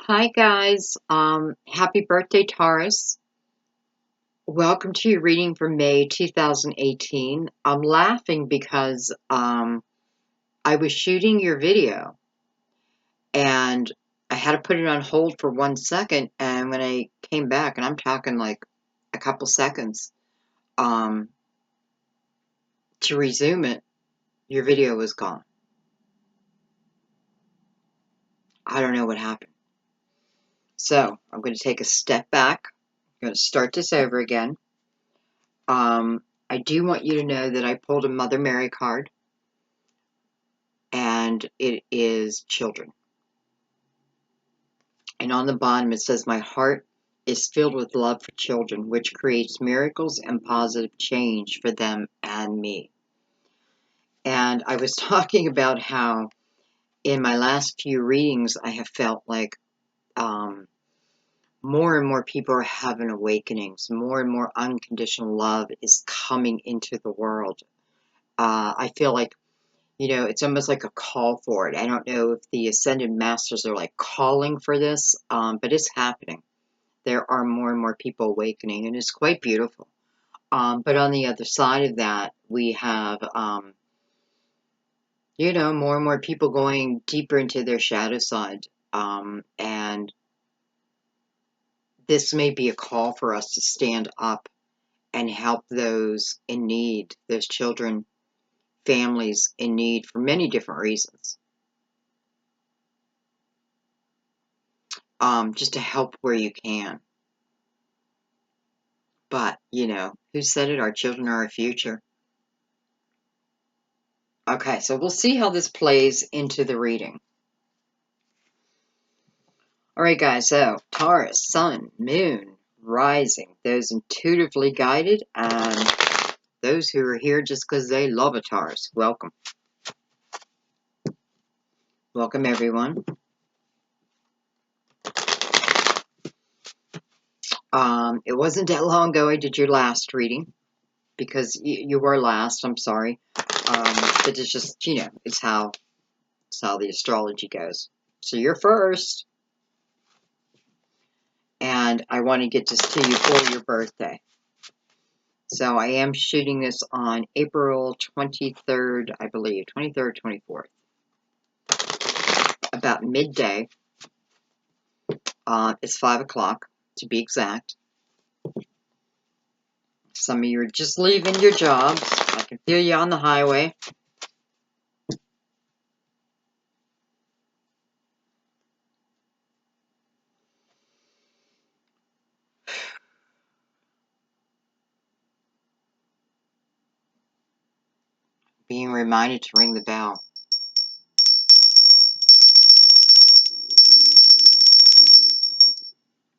Hi guys, happy birthday Taurus. Welcome to your reading for May 2018. I'm laughing because I was shooting your video and I had to put it on hold for 1 second, and when I came back, and I'm talking like a couple seconds, um, to resume it, your video was gone. I don't know what happened. So I'm going to take a step back. I'm going to start this over again. I do want you to know that I pulled a Mother Mary card, and it is children. And on the bottom it says, "My heart is filled with love for children, which creates miracles and positive change for them and me." And I was talking about how in my last few readings I have felt like more and more people are having awakenings. More and more unconditional love is coming into the world. I feel like, it's almost like a call for it. I don't know if the Ascended Masters are like calling for this, but it's happening. There are more and more people awakening, and it's quite beautiful. But on the other side of that, we have, more and more people going deeper into their shadow side. And this may be a call for us to stand up and help those in need, those children, families in need for many different reasons. Just to help where you can. But, who said it? Our children are our future. Okay, so we'll see how this plays into the reading. All right, guys, so Taurus, Sun, Moon, Rising, those intuitively guided, and those who are here just because they love a Taurus. Welcome. Welcome, everyone. It wasn't that long ago I did your last reading, because you were last, I'm sorry. But it's just, it's how the astrology goes. So you're first. And I want to get this to you for your birthday. So I am shooting this on April 23rd, I believe, 23rd, 24th. About midday. It's 5 o'clock, to be exact. Some of you are just leaving your jobs. I can feel you on the highway. Being reminded to ring the bell.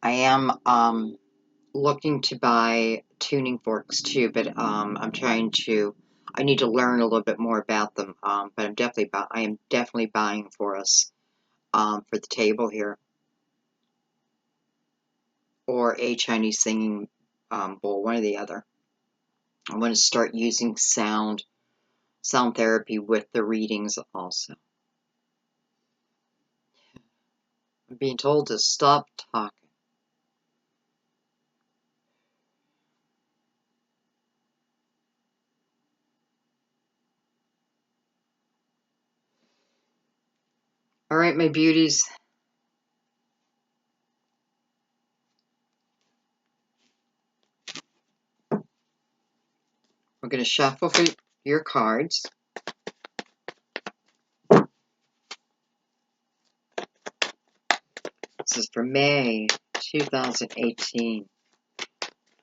I am looking to buy tuning forks too, but I need to learn a little bit more about them. But I am definitely buying for us for the table here, or a Chinese singing bowl, one or the other. I want to start using sound therapy with the readings also. I'm being told to stop talking. All right, my beauties. We're going to shuffle for your cards. This is for May 2018.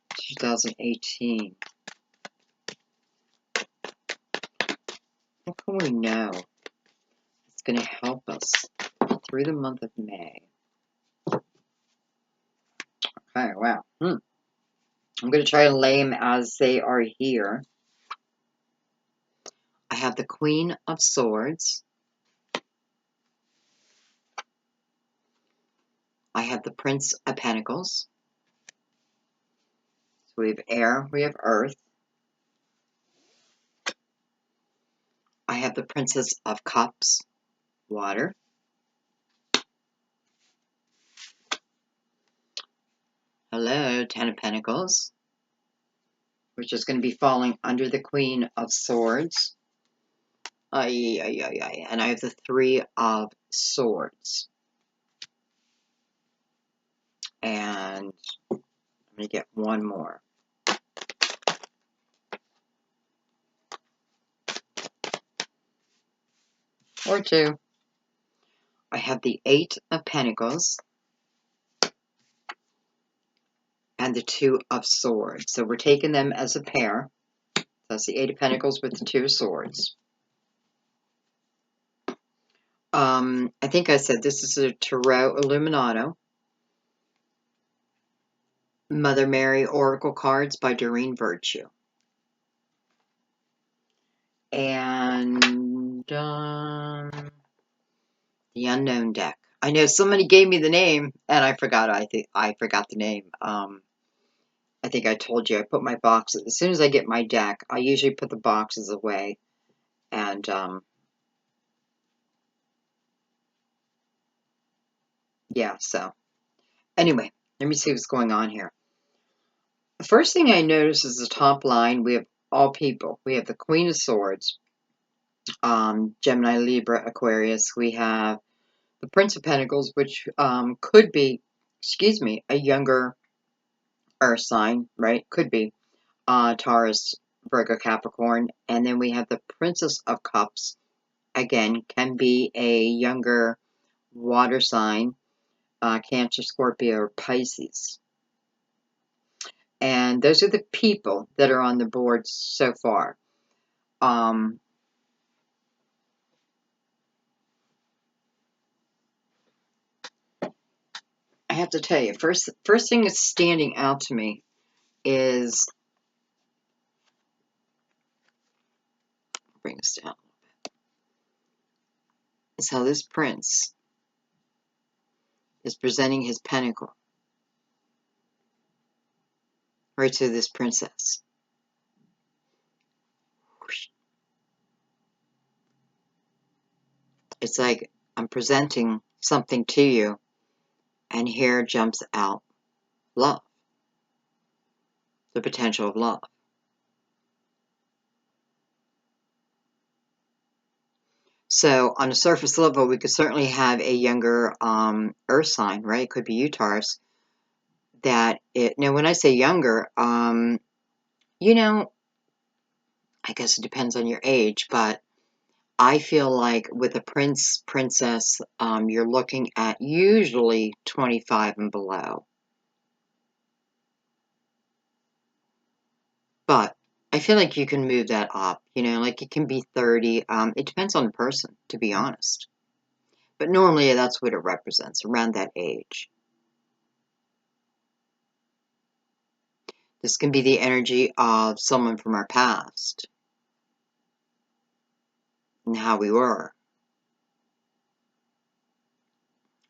2018. What can we know? It's going to help us through the month of May. Okay, wow. I'm going to try to lay them as they are here. I have the Queen of Swords. I have the Prince of Pentacles. So we have air, we have earth. I have the Princess of Cups, water. Hello, Ten of Pentacles, which is going to be falling under the Queen of Swords. Ay, ay, ay, ay. And I have the Three of Swords. And I'm going to get one more. Or two. I have the Eight of Pentacles and the Two of Swords. So we're taking them as a pair. That's the Eight of Pentacles with the Two of Swords. I think I said this is a Tarot Illuminato. Mother Mary Oracle Cards by Doreen Virtue. And the Unknown deck. I know somebody gave me the name, and I forgot. I think I forgot the name. I think I told you I put my boxes as soon as I get my deck. I usually put the boxes away, and yeah. So anyway, let me see what's going on here. The first thing I notice is the top line. We have all people. We have the Queen of Swords, Gemini, Libra, Aquarius. We have the Prince of Pentacles, which could be, excuse me, a younger Earth sign, right? Could be Taurus, Virgo, Capricorn. And then we have the Princess of Cups. Again, can be a younger water sign, Cancer, Scorpio, or Pisces. And those are the people that are on the board so far. I have to tell you, first thing that's standing out to me is, bring this down, is how this prince is presenting his pentacle right to this princess. It's like I'm presenting something to you, and here jumps out love, the potential of love. So on a surface level, we could certainly have a younger earth sign, right? It could be you, Taurus. Now when I say younger, you know, I guess it depends on your age, but I feel like with a princess, you're looking at usually 25 and below. But I feel like you can move that up, you know, like it can be 30. It depends on the person, to be honest. But normally that's what it represents, around that age. This can be the energy of someone from our past and how we were.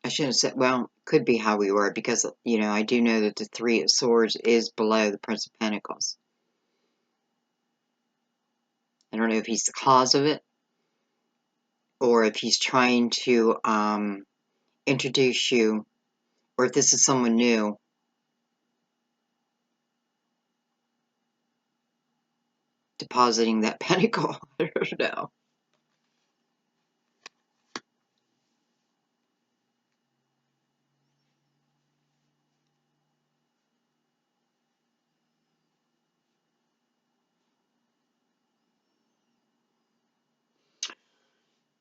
I shouldn't have said, well, could be how we were because, you know, I do know that the Three of Swords is below the Prince of Pentacles. I don't know if he's the cause of it or if he's trying to introduce you, or if this is someone new. Depositing that pentacle. I don't know.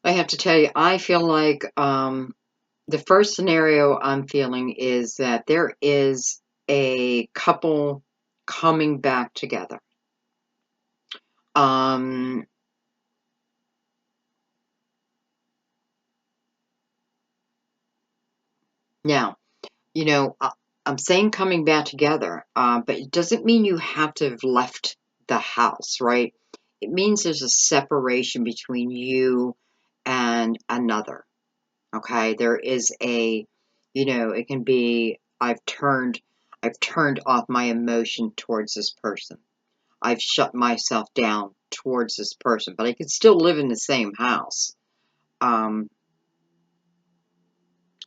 I have to tell you, I feel like the first scenario I'm feeling is that there is a couple coming back together. Now, you know, I'm saying coming back together, but it doesn't mean you have to have left the house, right? It means there's a separation between you and another. Okay, there is a, you know, it can be I've turned off my emotion towards this person. I've shut myself down towards this person, but I can still live in the same house.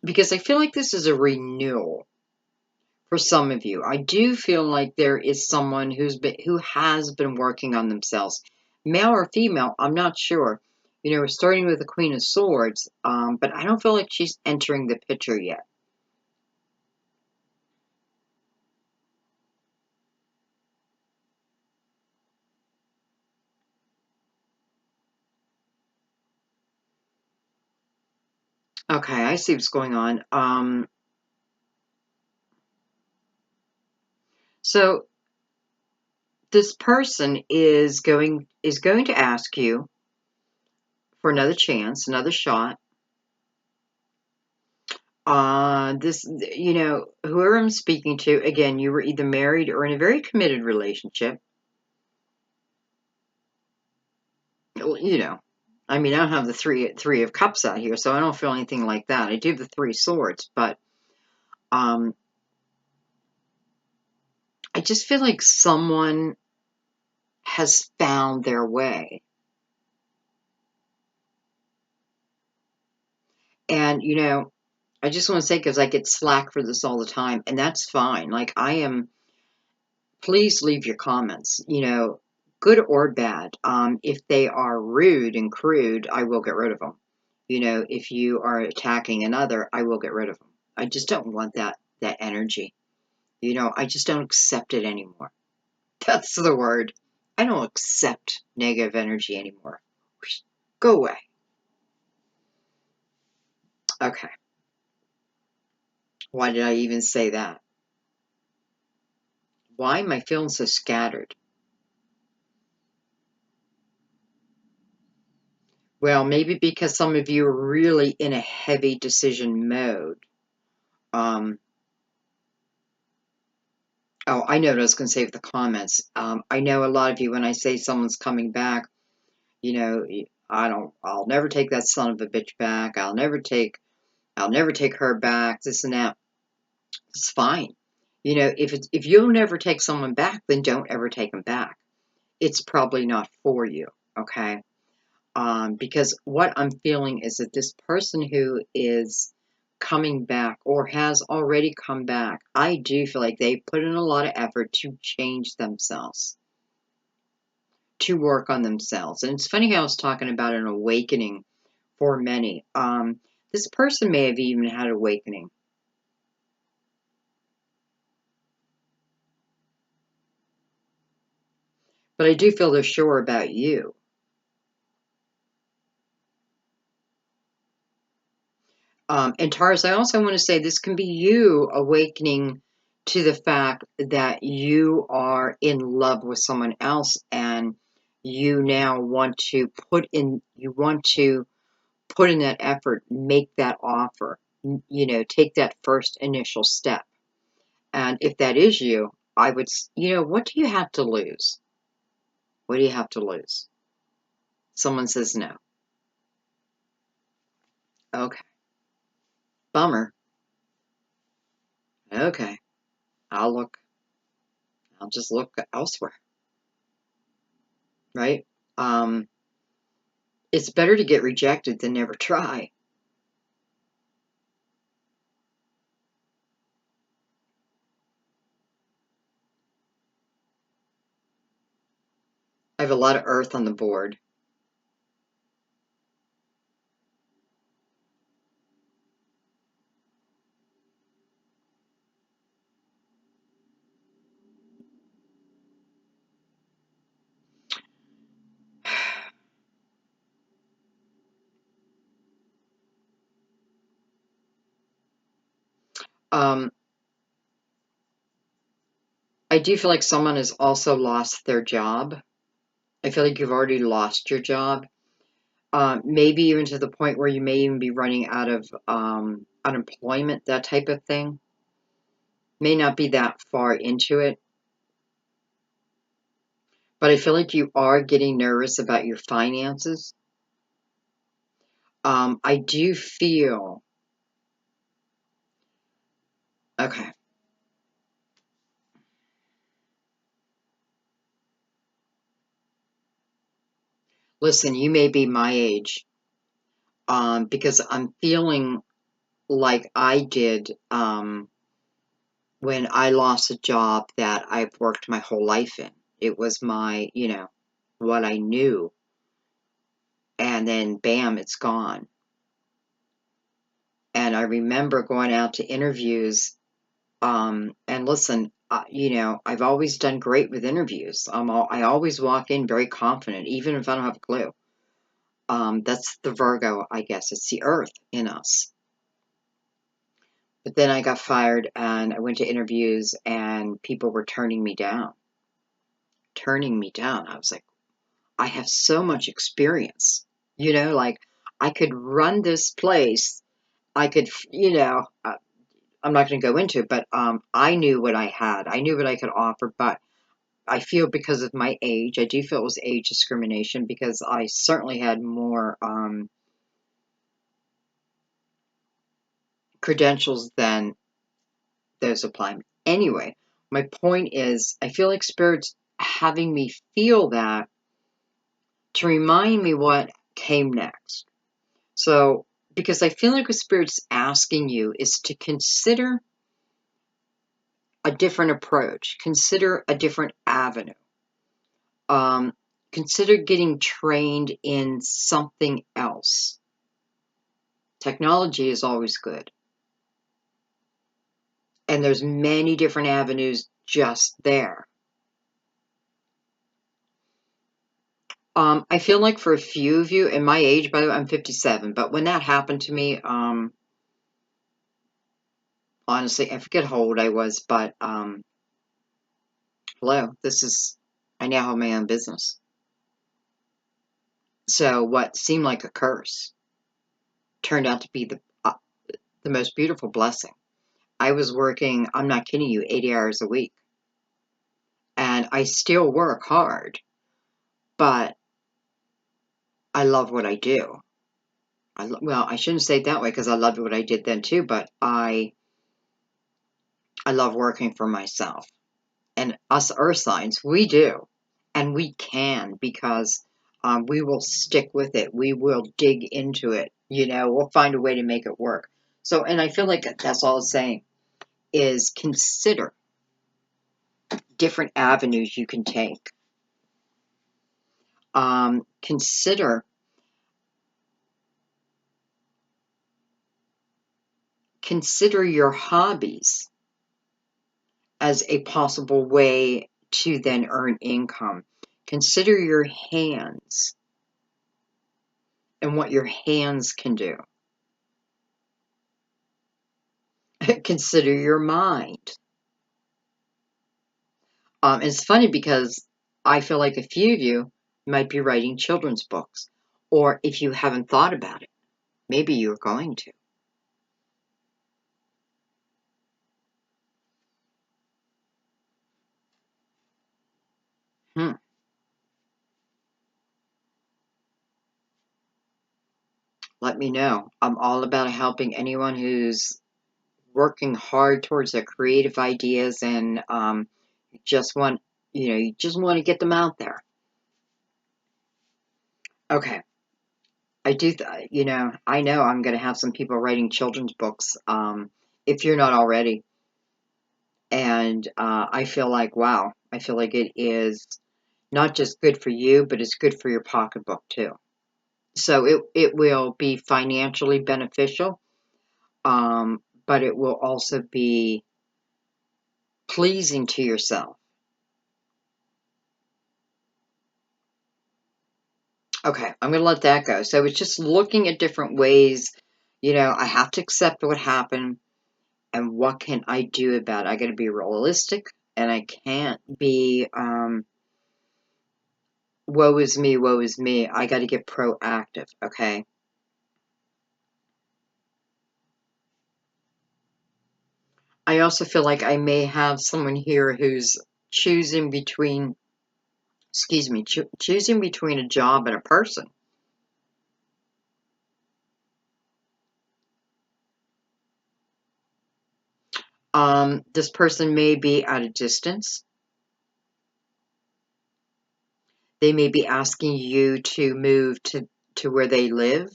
Because I feel like this is a renewal For some of you, I do feel like there is someone who has been working on themselves, male or female. I'm not sure. We're starting with the Queen of Swords, but I don't feel like she's entering the picture yet. Okay, I see what's going on. So this person is going to ask you for another chance, another shot. Whoever I'm speaking to, again, you were either married or in a very committed relationship. I mean, I don't have the three of cups out here, so I don't feel anything like that. I do have the three swords, but um, I just feel like someone has found their way. And, I just want to say, because I get slack for this all the time, and that's fine. Like, please leave your comments, good or bad. If they are rude and crude, I will get rid of them. If you are attacking another, I will get rid of them. I just don't want that energy. I just don't accept it anymore. That's the word. I don't accept negative energy anymore. Go away. Okay. Why did I even say that? Why am I feeling so scattered? Well, maybe because some of you are really in a heavy decision mode. Oh, I know what I was going to say with the comments. I know a lot of you, when I say someone's coming back, I'll never take that son of a bitch back. I'll never take her back, this and that. It's fine. If you'll never take someone back, then don't ever take them back. It's probably not for you, okay? Because what I'm feeling is that this person who is coming back or has already come back, I do feel like they put in a lot of effort to change themselves, to work on themselves. And it's funny how I was talking about an awakening for many. This person may have even had an awakening. But I do feel they're sure about you. And Taurus, I also want to say this can be you awakening to the fact that you are in love with someone else and you now want to put in that effort, make that offer, take that first initial step. And if that is you, I would, what do you have to lose? What do you have to lose? Someone says no. Okay. Bummer. Okay. I'll just look elsewhere. Right? Um, it's better to get rejected than never try. I have a lot of earth on the board. Um, I do feel like someone has also lost their job. I feel like you've already lost your job. Maybe even to the point where you may even be running out of unemployment, that type of thing. May not be that far into it. But I feel like you are getting nervous about your finances. I do feel, okay, listen, you may be my age, because I'm feeling like I did, when I lost a job that I've worked my whole life in. It was my, what I knew. And then bam, it's gone. And I remember going out to interviews. And listen, I've always done great with interviews. I always walk in very confident, even if I don't have a clue. That's the Virgo, I guess. It's the earth in us. But then I got fired and I went to interviews and people were turning me down. Turning me down. I was like, I have so much experience. Like I could run this place. I could, I'm not going to go into it, but I knew what I had. I knew what I could offer, but I feel because of my age, I do feel it was age discrimination because I certainly had more credentials than those applying. Anyway, my point is, I feel like Spirit's having me feel that to remind me what came next. So, because I feel like what Spirit's asking you is to consider a different approach, consider a different avenue. Consider getting trained in something else. Technology is always good. And there's many different avenues just there. I feel like for a few of you, in my age, by the way, I'm 57, but when that happened to me, honestly, I forget how old I was, but hello, I now have my own business. So what seemed like a curse turned out to be the most beautiful blessing. I was working, I'm not kidding you, 80 hours a week. And I still work hard, but I love what I do. Well, I shouldn't say it that way because I loved what I did then too, but I love working for myself. And us earth signs, we do. And we can because we will stick with it. We will dig into it. We'll find a way to make it work. So, and I feel like that's all it's saying is consider different avenues you can take. Consider your hobbies as a possible way to then earn income. Consider your hands and what your hands can do. Consider your mind. It's funny because I feel like a few of you might be writing children's books, or if you haven't thought about it, maybe you're going to. Let me know. I'm all about helping anyone who's working hard towards their creative ideas and just want, you just want to get them out there. Okay. I do, I know I'm going to have some people writing children's books, if you're not already. And I feel like, wow, I feel like it is not just good for you, but it's good for your pocketbook too. So it will be financially beneficial, but it will also be pleasing to yourself. Okay, I'm going to let that go. So it's just looking at different ways. I have to accept what happened and what can I do about it. I got to be realistic and I can't be, woe is me, woe is me. I got to get proactive, okay? I also feel like I may have someone here who's choosing between, excuse me, choosing between a job and a person. This person may be at a distance. They may be asking you to move to where they live,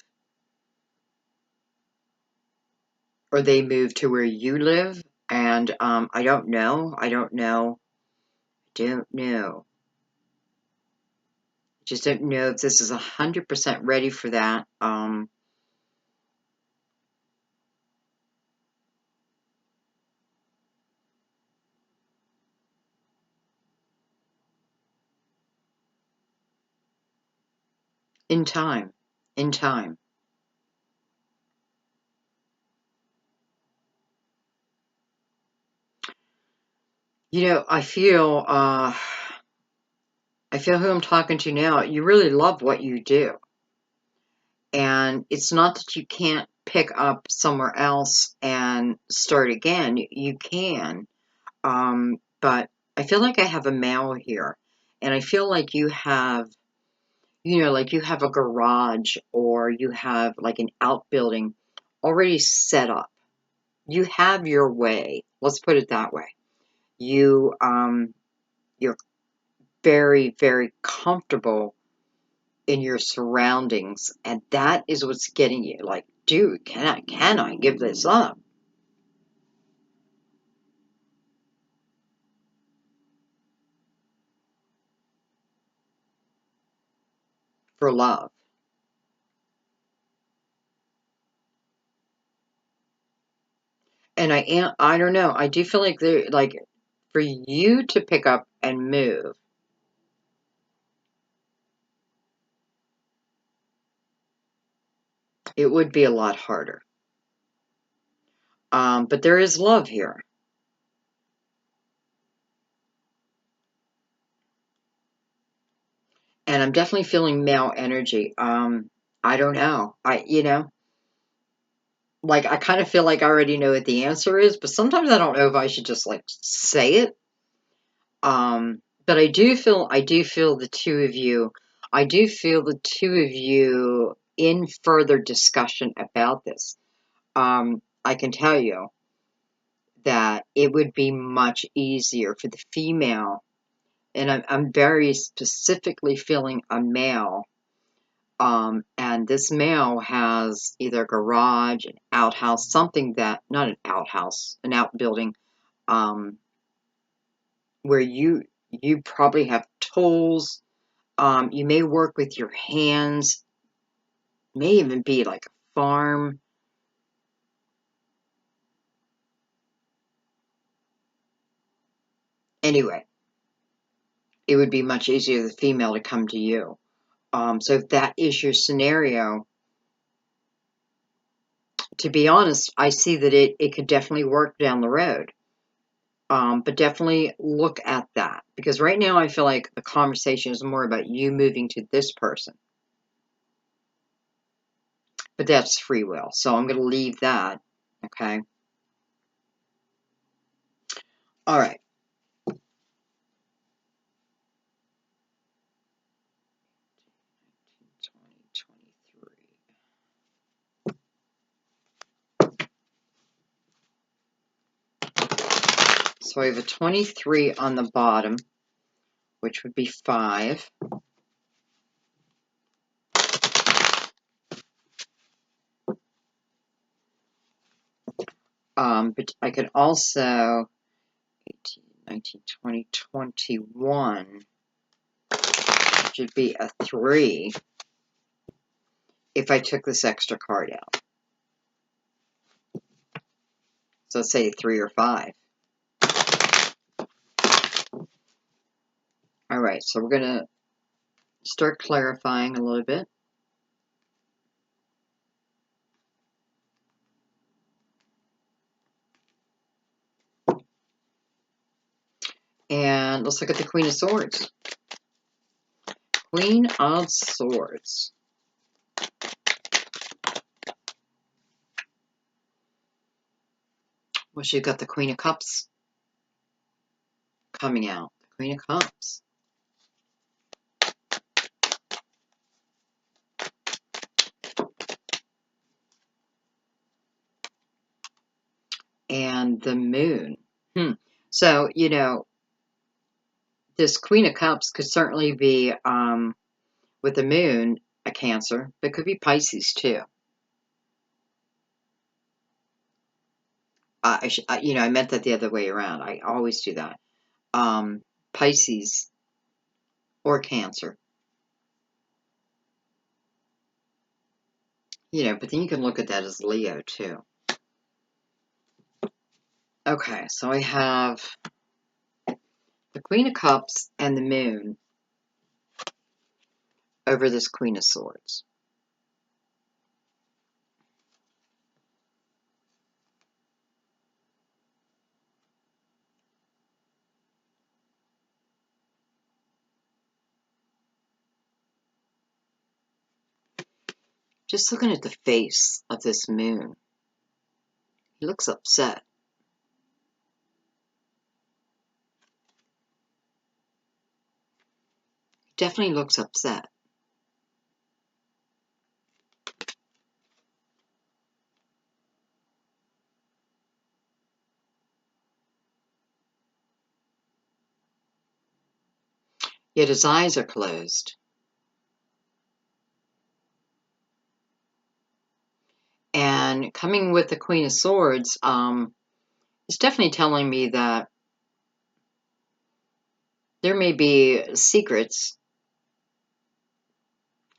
or they move to where you live, And I don't know. Just don't know if this is 100% ready for that. In time. In time. You know, I feel who I'm talking to now. You really love what you do. And it's not that you can't pick up somewhere else and start again. You can. But I feel like I have a male here. And I feel like you have, like you have a garage or you have like an outbuilding already set up. You have your way. Let's put it that way. You're very, very comfortable in your surroundings, and that is what's getting you. Like, dude, can I give this up for love? And I don't know. I do feel like for you to pick up and move, it would be a lot harder. But there is love here. And I'm definitely feeling male energy. I don't know. Like I kind of feel like I already know what the answer is, but sometimes I don't know if I should just like say it. But I do feel the two of you, I do feel the two of you in further discussion about this. I can tell you that it would be much easier for the female, and I'm very specifically feeling a male. And this male has either a garage, an outhouse, something that, not an outhouse, an outbuilding, um, where you probably have tools. You may work with your hands, may even be like a farm. Anyway, it would be much easier for the female to come to you. So if that is your scenario, to be honest, I see that it could definitely work down the road. But definitely look at that, because right now I feel like the conversation is more about you moving to this person. But that's free will. So I'm going to leave that. Okay. All right. So I have a 23 on the bottom, which would be 5. But I could also 18, 19, 20, 21, which would be a 3 if I took this extra card out. So let's say 3 or 5. All right, so we're going to start clarifying a little bit. And let's look at the Queen of Swords. Queen of Swords. Well, you've got the Queen of Cups coming out. The Queen of Cups. And the Moon. So, this Queen of Cups could certainly be, with the Moon, a Cancer, but it could be Pisces too. I meant that the other way around. I always do that. Pisces or Cancer. But then you can look at that as Leo too. Okay, so I have the Queen of Cups and the Moon over this Queen of Swords. Just looking at the face of this Moon, he looks upset. He definitely looks upset. Yet his eyes are closed. And coming with the Queen of Swords, it's definitely telling me that there may be secrets.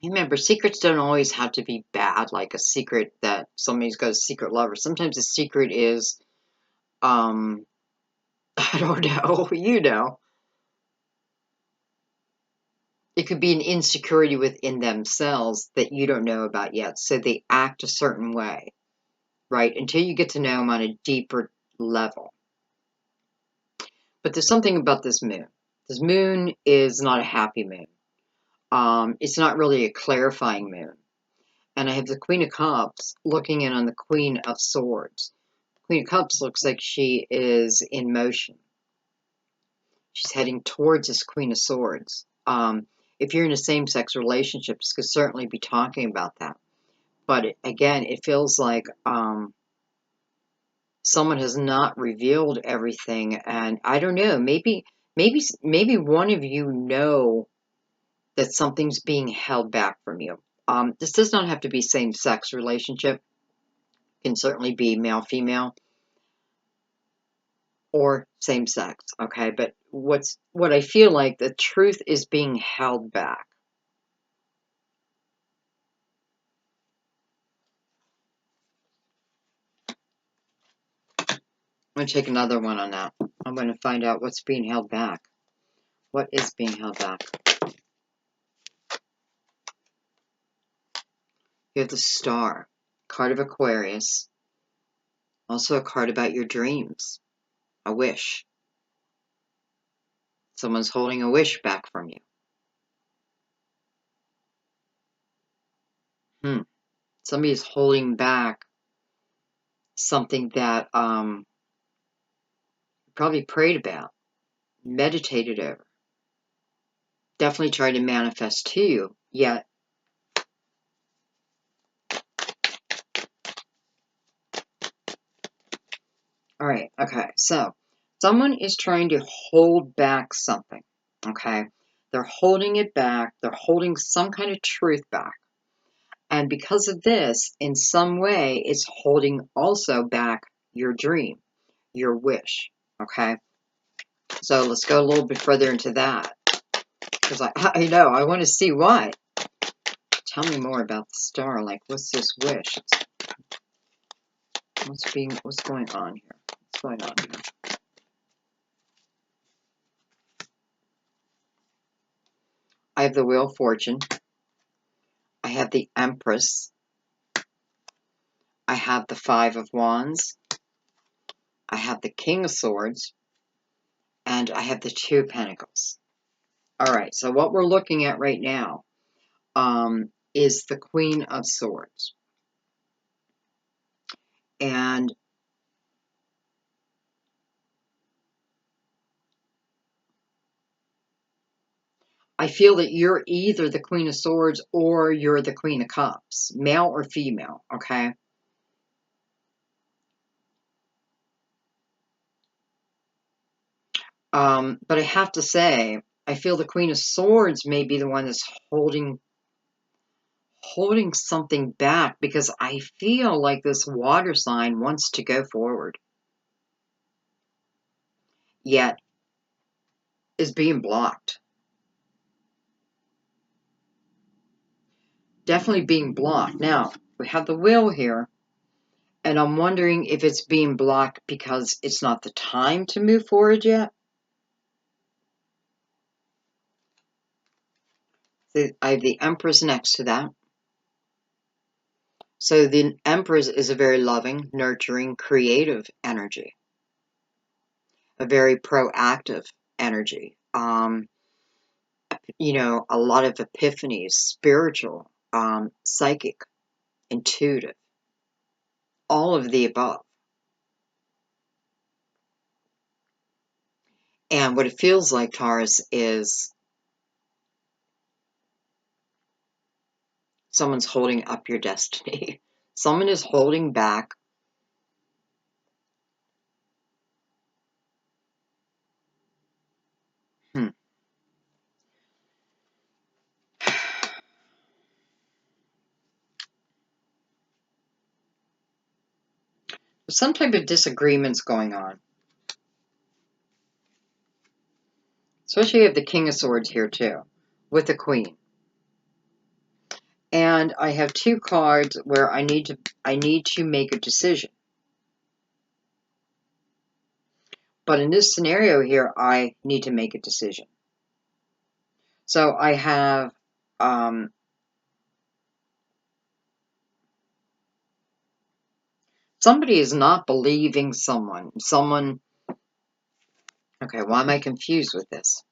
Remember, secrets don't always have to be bad, like a secret that somebody's got a secret lover. Sometimes a secret is, I don't know, it could be an insecurity within themselves that you don't know about yet. So they act a certain way, right? Until you get to know them on a deeper level. But there's something about this moon. This moon is not a happy moon. It's not really a clarifying moon. And I have the Queen of Cups looking in on the Queen of Swords. Queen of Cups looks like she is in motion. She's heading towards this Queen of Swords. If you're in a same-sex relationship, this could certainly be talking about that. But again, it feels like someone has not revealed everything, and I don't know. Maybe one of you know that something's being held back from you. This does not have to be same-sex relationship. It can certainly be male-female or same-sex. Okay, but what I feel like the truth is being held back. I'm going to take another one on that. I'm going to find out what's being held back. What is being held back? You have the Star, card of Aquarius. Also a card about your dreams, a wish. Someone's holding a wish back from you. Somebody's holding back something that you probably prayed about, meditated over. Definitely tried to manifest to you, yet all right, okay, so someone is trying to hold back something, okay? They're holding it back. They're holding some kind of truth back. And because of this, in some way, it's holding also back your dream, your wish, okay? So let's go a little bit further into that. Because I know, I want to see why. Tell me more about the Star. Like, what's this wish? What's going on here? What's going on here? I have the Wheel of Fortune. I have the Empress. I have the Five of Wands. I have the King of Swords. And I have the Two of Pentacles. All right, so what we're looking at right now is the Queen of Swords. And I feel that you're either the Queen of Swords or you're the Queen of Cups, male or female, okay? But I have to say, I feel the Queen of Swords may be the one that's holding something back, because I feel like this water sign wants to go forward. yet is being blocked. Definitely being blocked. Now, we have the Wheel here, and I'm wondering if it's being blocked because it's not the time to move forward yet. I have the Empress next to that. So the Empress is a very loving, nurturing, creative energy, a very proactive energy. You know, a lot of epiphanies, spiritual, psychic, intuitive, all of the above. And what it feels like, Taurus, is someone's holding up your destiny. Someone is holding back. Some type of disagreements going on. Especially you have the King of Swords here too, with the Queen. And I have two cards where I need to make a decision. But in this scenario here, I need to make a decision. So I have somebody is not believing someone. Okay, why am I confused with this?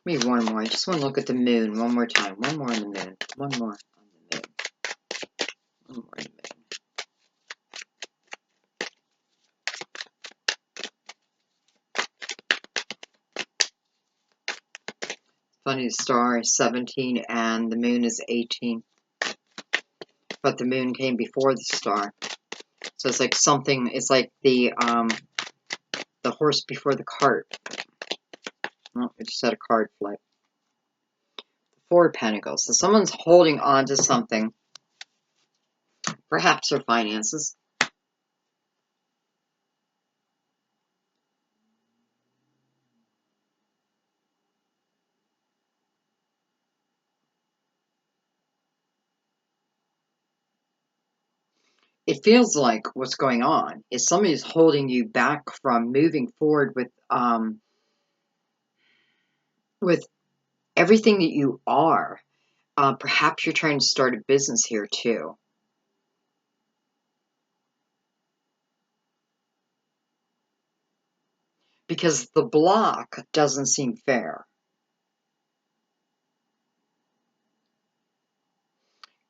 Maybe one more. I just want to look at the moon one more time. One more on the moon. One more on the moon. One more on the moon. Funny, the star is 17 and the moon is 18. But the moon came before the star. So it's like something, it's like the horse before the cart. Oh, I just had a card flip. Four of Pentacles. So someone's holding on to something. Perhaps their finances. It feels like what's going on is somebody's holding you back from moving forward with everything that you are. Perhaps you're trying to start a business here too. Because the block doesn't seem fair.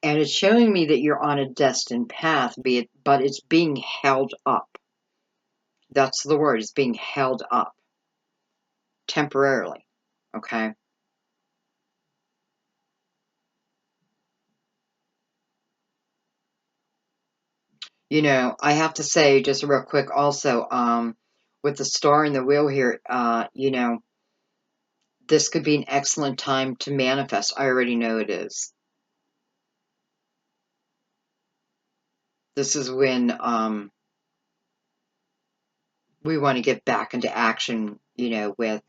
And it's showing me that you're on a destined path, but it's being held up. That's the word, it's being held up. Temporarily. Okay? You know, I have to say, just real quick also, with the star and the wheel here, you know, this could be an excellent time to manifest. I already know it is. This is when we want to get back into action, you know, with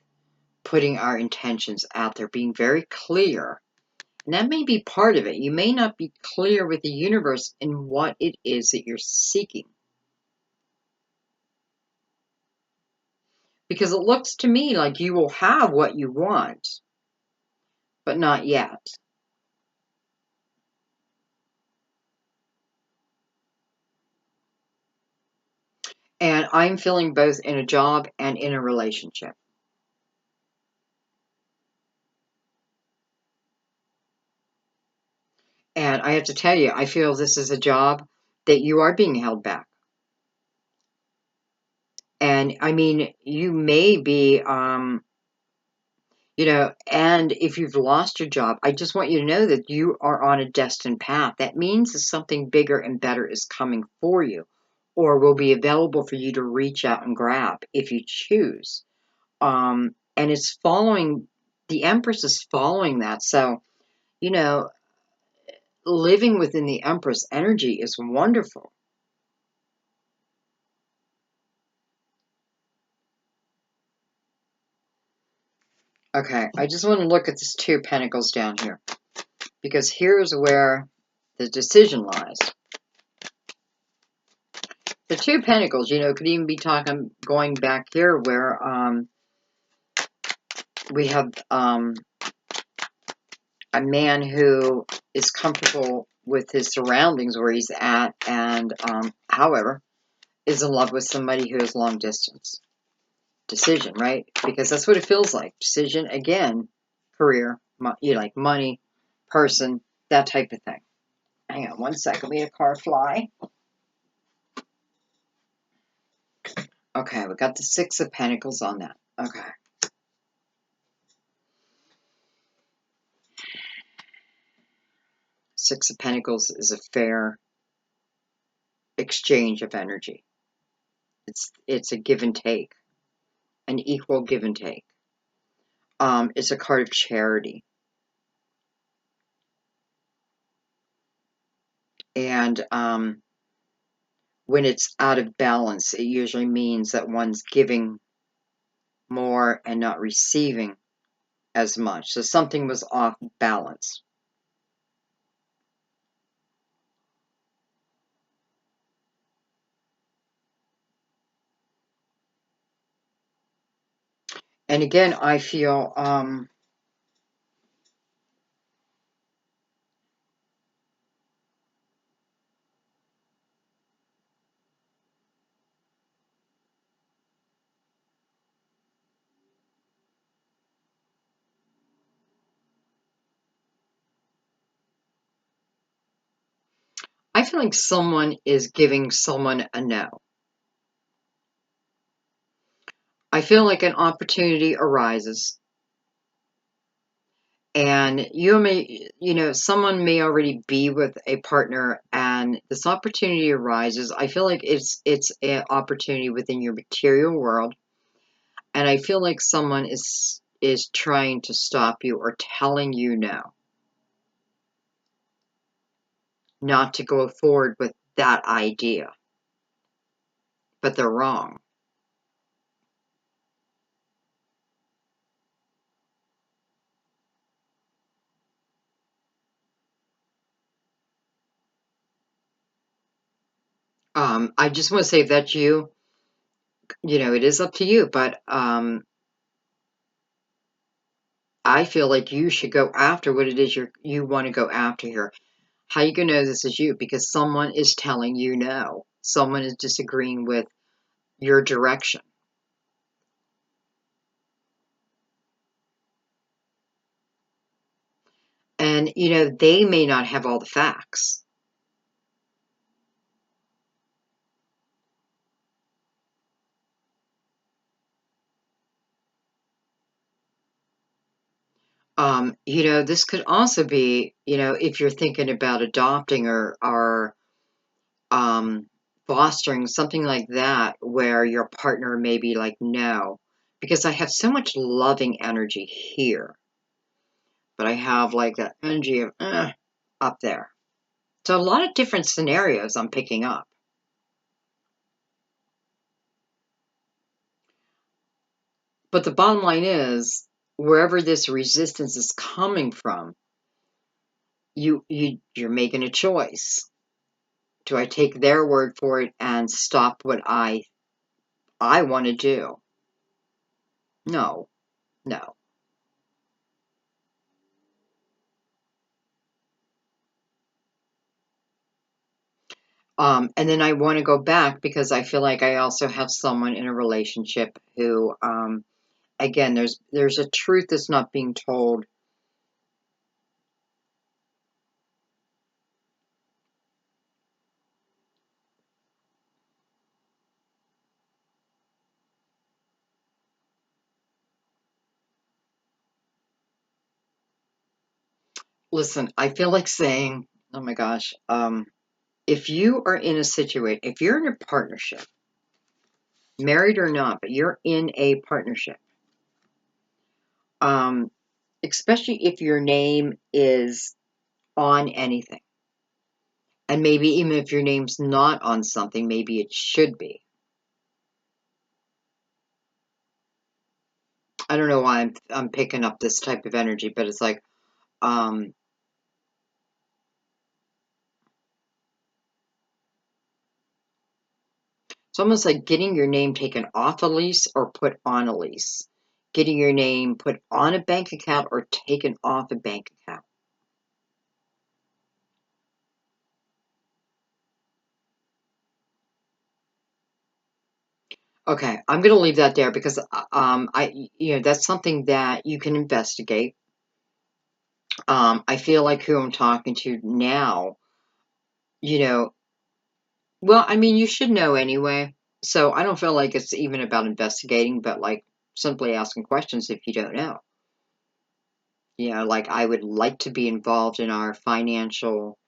putting our intentions out there, being very clear. And that may be part of it. You may not be clear with the universe in what it is that you're seeking. Because it looks to me like you will have what you want, but not yet. And I'm feeling both in a job and in a relationship. And I have to tell you, I feel this is a job that you are being held back. And I mean, you may be, you know, and if you've lost your job, I just want you to know that you are on a destined path. That means that something bigger and better is coming for you or will be available for you to reach out and grab if you choose. And it's following the Empress is following that. So, you know, living within the Empress energy is wonderful. Okay, I just want to look at this Two of Pentacles down here, because here's where the decision lies. The Two of Pentacles, could even be talking, going back here where we have a man who is comfortable with his surroundings where he's at, and however, is in love with somebody who is long distance. Decision, right? Because that's what it feels like. Decision, again, career, like money, person, that type of thing. Hang on one second. We had a car fly. Okay, we got the Six of Pentacles on that. Okay. Six of Pentacles is a fair exchange of energy. It's a give and take, an equal give and take. It's a card of charity. And when it's out of balance, it usually means that one's giving more and not receiving as much. So something was off balance. And again, I feel like someone is giving someone a no. I feel like an opportunity arises, and someone may already be with a partner, and this opportunity arises. I feel like it's an opportunity within your material world, and I feel like someone is trying to stop you or telling you no, not to go forward with that idea, but they're wrong. I just want to say if that's you, it is up to you, but I feel like you should go after what it is you want to go after here. How you gonna know this is you? Because someone is telling you no. Someone is disagreeing with your direction. And, they may not have all the facts. This could also be, if you're thinking about adopting or fostering something like that, where your partner may be like, no, because I have so much loving energy here, but I have like that energy of up there. So a lot of different scenarios I'm picking up. But the bottom line is, wherever this resistance is coming from, you're making a choice. Do I take their word for it and stop what I want to do? No, no. And then I want to go back because I feel like I also have someone in a relationship who, again, there's a truth that's not being told. Listen, I feel like saying, oh my gosh, if you are in a situation, if you're in a partnership, married or not, but you're in a partnership, especially if your name is on anything. And maybe even if your name's not on something, maybe it should be. I don't know why I'm picking up this type of energy, but it's like, it's almost like getting your name taken off a lease or put on a lease. Getting your name put on a bank account or taken off a bank account. Okay, I'm going to leave that there because that's something that you can investigate. I feel like who I'm talking to now, you know, well, I mean, you should know anyway. So I don't feel like it's even about investigating, but like simply asking questions if you don't know. Like I would like to be involved in our financial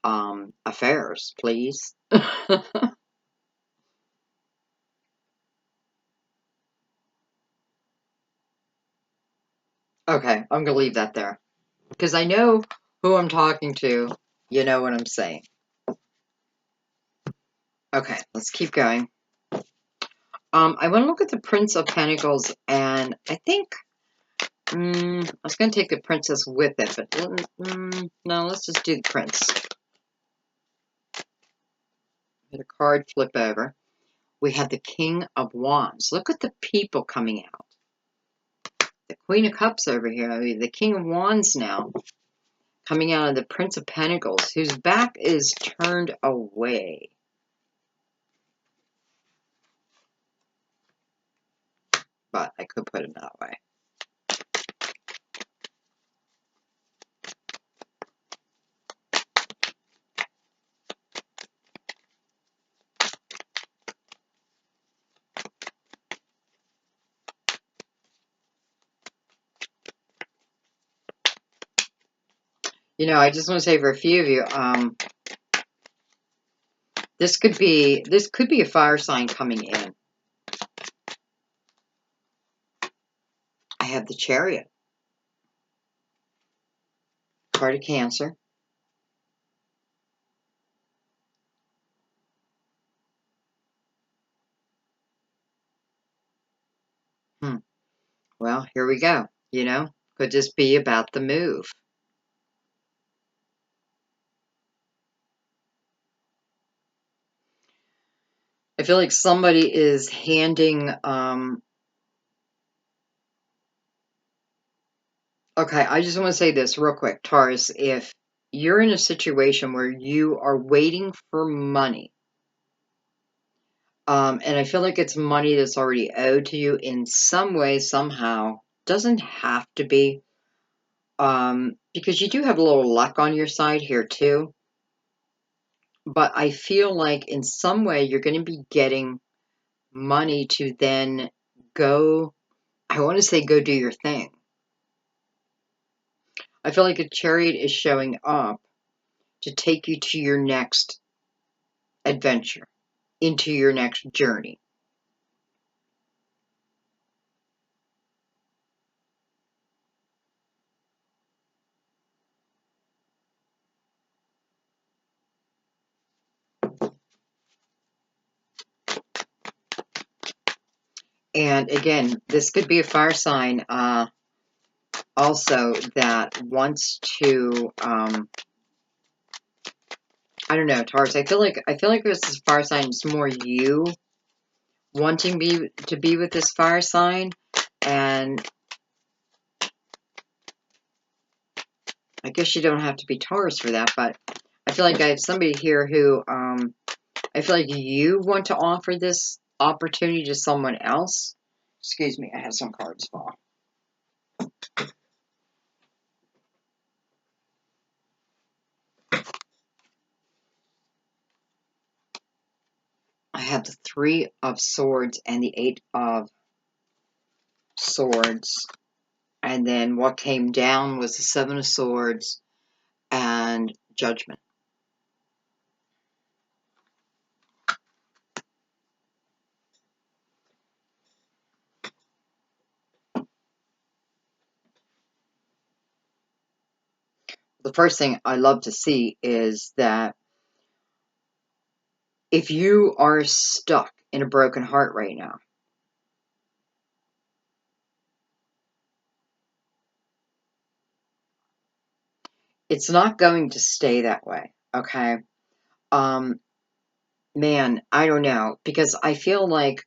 affairs, please. Okay, I'm gonna leave that there because I know who I'm talking to. You know what I'm saying. Okay, let's keep going. I want to look at the Prince of Pentacles, and I think I was going to take the Princess with it, but no, let's just do the Prince. The card flip over. We have the King of Wands. Look at the people coming out. The Queen of Cups over here. I mean, the King of Wands now coming out of the Prince of Pentacles, whose back is turned away. But I could put it that way. I just want to say for a few of you, this could be a fire sign coming in. I have the Chariot, card of Cancer. Well, here we go. Could just be about the move. I feel like somebody is handing, okay, I just want to say this real quick, Taurus. If you're in a situation where you are waiting for money, and I feel like it's money that's already owed to you in some way, somehow, doesn't have to be, because you do have a little luck on your side here too. But I feel like in some way you're going to be getting money to then go, I want to say go do your thing. I feel like a chariot is showing up to take you to your next adventure, into your next journey. And again, this could be a fire sign also that wants to, I don't know, Taurus. I feel like this is fire sign. It's more you wanting to be with this fire sign, and I guess you don't have to be Taurus for that, but I feel like I have somebody here who, I feel like you want to offer this opportunity to someone else. Excuse me, I have some cards fall. I have the Three of Swords and the Eight of Swords. And then what came down was the Seven of Swords and Judgment. the first thing I love to see is that if you are stuck in a broken heart right now, it's not going to stay that way, okay? Um, man, I don't know, because I feel like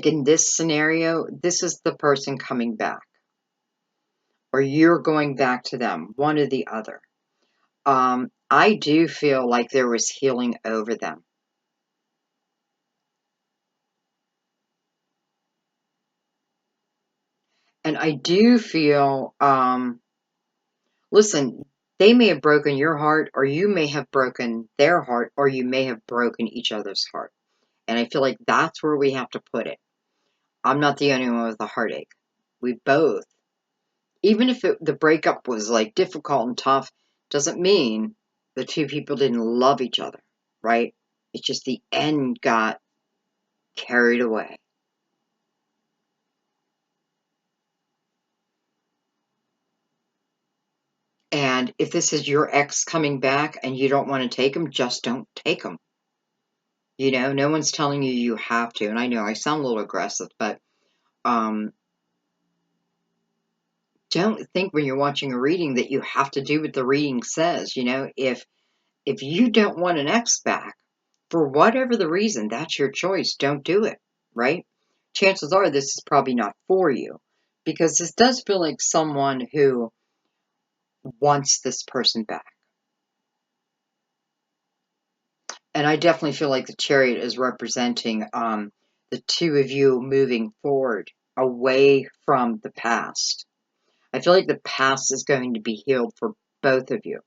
in this scenario, this is the person coming back, or you're going back to them, one or the other. I do feel like there was healing over them. And I do feel, listen, they may have broken your heart, or you may have broken their heart, or you may have broken each other's heart. And I feel like that's where we have to put it. I'm not the only one with a heartache. We both, even if the breakup was like difficult and tough, doesn't mean the two people didn't love each other, right? It's just the end got carried away. And if this is your ex coming back and you don't want to take him, just don't take him. You know, no one's telling you you have to. And I know I sound a little aggressive, but um, don't think when you're watching a reading that you have to do what the reading says. You know, if you don't want an ex back, for whatever the reason, that's your choice. Don't do it, right? Chances are this is probably not for you, because this does feel like someone who wants this person back. And I definitely feel like the Chariot is representing the two of you moving forward away from the past. I feel like the past is going to be healed for both of you.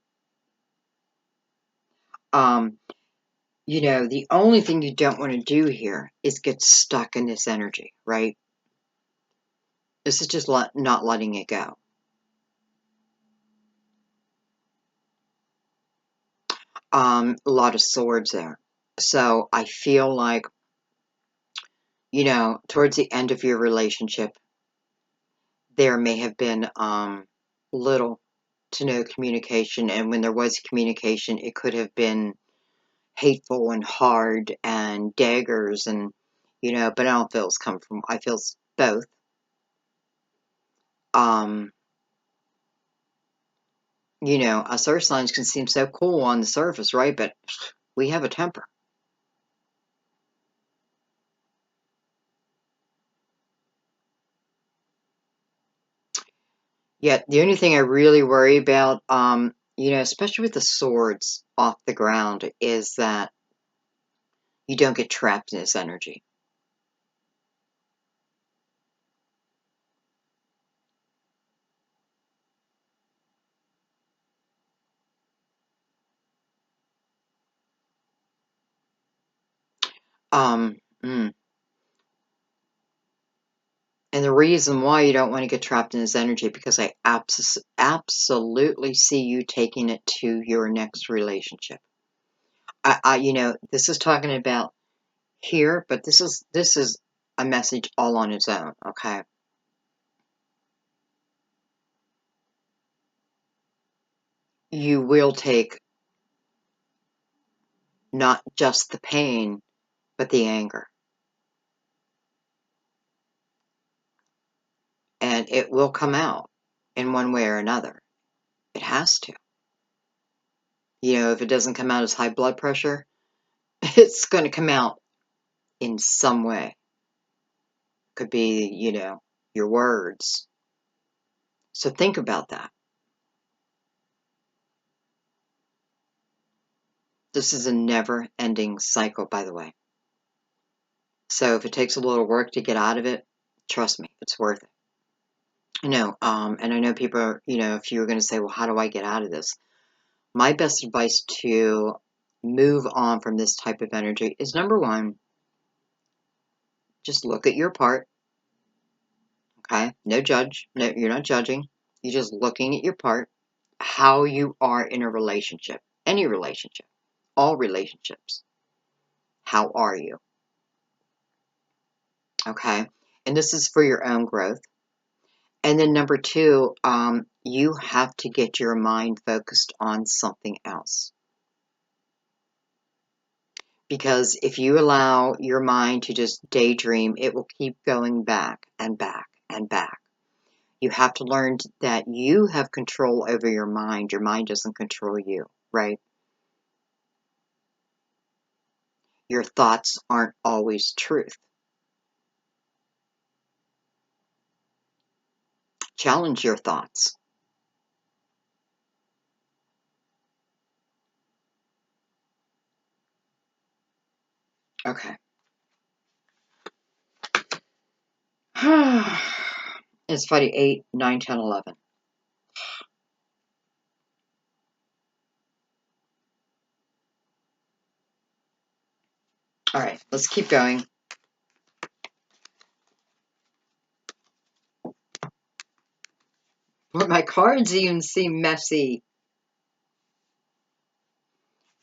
Um, you know, the only thing you don't want to do here is get stuck in this energy, right? This is just not letting it go. A lot of swords there. So I feel like, you know, towards the end of your relationship, there may have been little to no communication. And when there was communication, it could have been hateful and hard and daggers and, you know, but I don't feel it's come from, I feel it's both. Um, you know, us earth signs can seem so cool on the surface, right? But we have a temper. Yet the only thing I really worry about, you know, especially with the swords off the ground, is that you don't get trapped in this energy. Um, mm. And the reason why you don't want to get trapped in this energy, because I absolutely see you taking it to your next relationship. You know, this is talking about here, but this is a message all on its own. Okay, you will take not just the pain, but the anger, and it will come out in one way or another. It has to. You know, if it doesn't come out as high blood pressure, it's going to come out in some way. Could be, you know, your words. So think about that. This is a never ending cycle, by the way. So if it takes a little work to get out of it, trust me, it's worth it. You know, and I know people are, you know, if you were going to say, well, how do I get out of this? My best advice to move on from this type of energy is, number one, just look at your part. Okay, no judge. No, you're not judging. You're just looking at your part, how you are in a relationship, any relationship, all relationships. How are you? Okay, and this is for your own growth. And then number two, you have to get your mind focused on something else. Because if you allow your mind to just daydream, it will keep going back and back and back. You have to learn that you have control over your mind. Your mind doesn't control you, right? Your thoughts aren't always truth. Challenge your thoughts. Okay. It's Friday 8, 9, 10, 11. All right, let's keep going. But my cards even seem messy.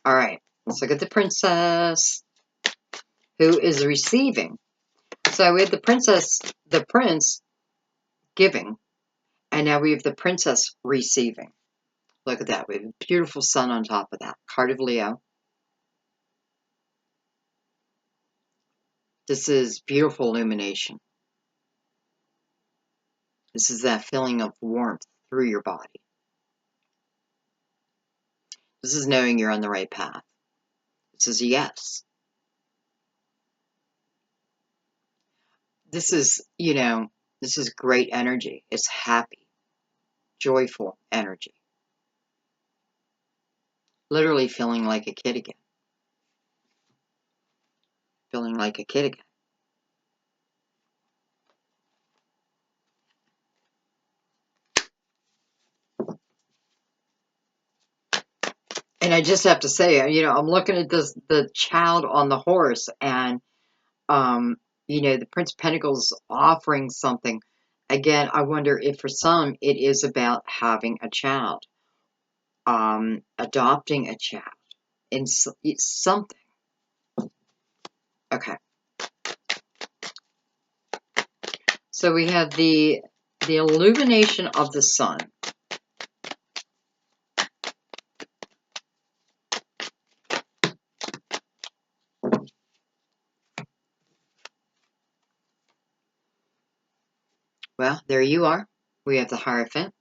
All right, let's look at the princess who is receiving. So we have the princess, the prince giving, and now we have the princess receiving. Look at that. We have a beautiful sun on top of that. Card of Leo. This is beautiful illumination. This is that feeling of warmth through your body. This is knowing you're on the right path. This is yes. This is, this is great energy. It's happy, joyful energy. Literally feeling like a kid again. Feeling like a kid again. And I just have to say, I'm looking at the child on the horse, and the Prince of Pentacles offering something. Again, I wonder if for some it is about having a child, adopting a child, in something. Okay. So we have the illumination of the sun. Well, there you are. We have the Hierophant.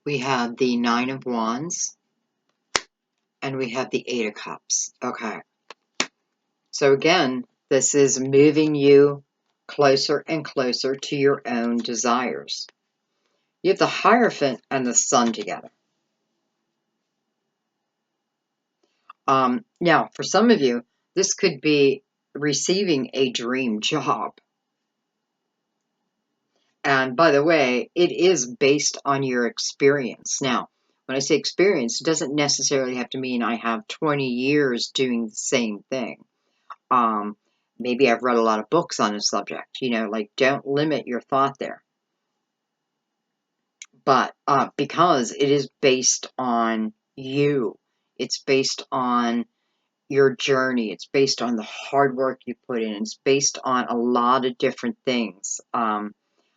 We have the Nine of Wands. And we have the Eight of Cups. Okay. So again, this is moving you closer and closer to your own desires. You have the Hierophant and the Sun together. Now, for some of you, this could be receiving a dream job. And by the way, it is based on your experience. Now, when I say experience, it doesn't necessarily have to mean I have 20 years doing the same thing. Maybe I've read a lot of books on the subject. Don't limit your thought there. But because it is based on you, it's based on your journey, it's based on the hard work you put in, it's based on a lot of different things.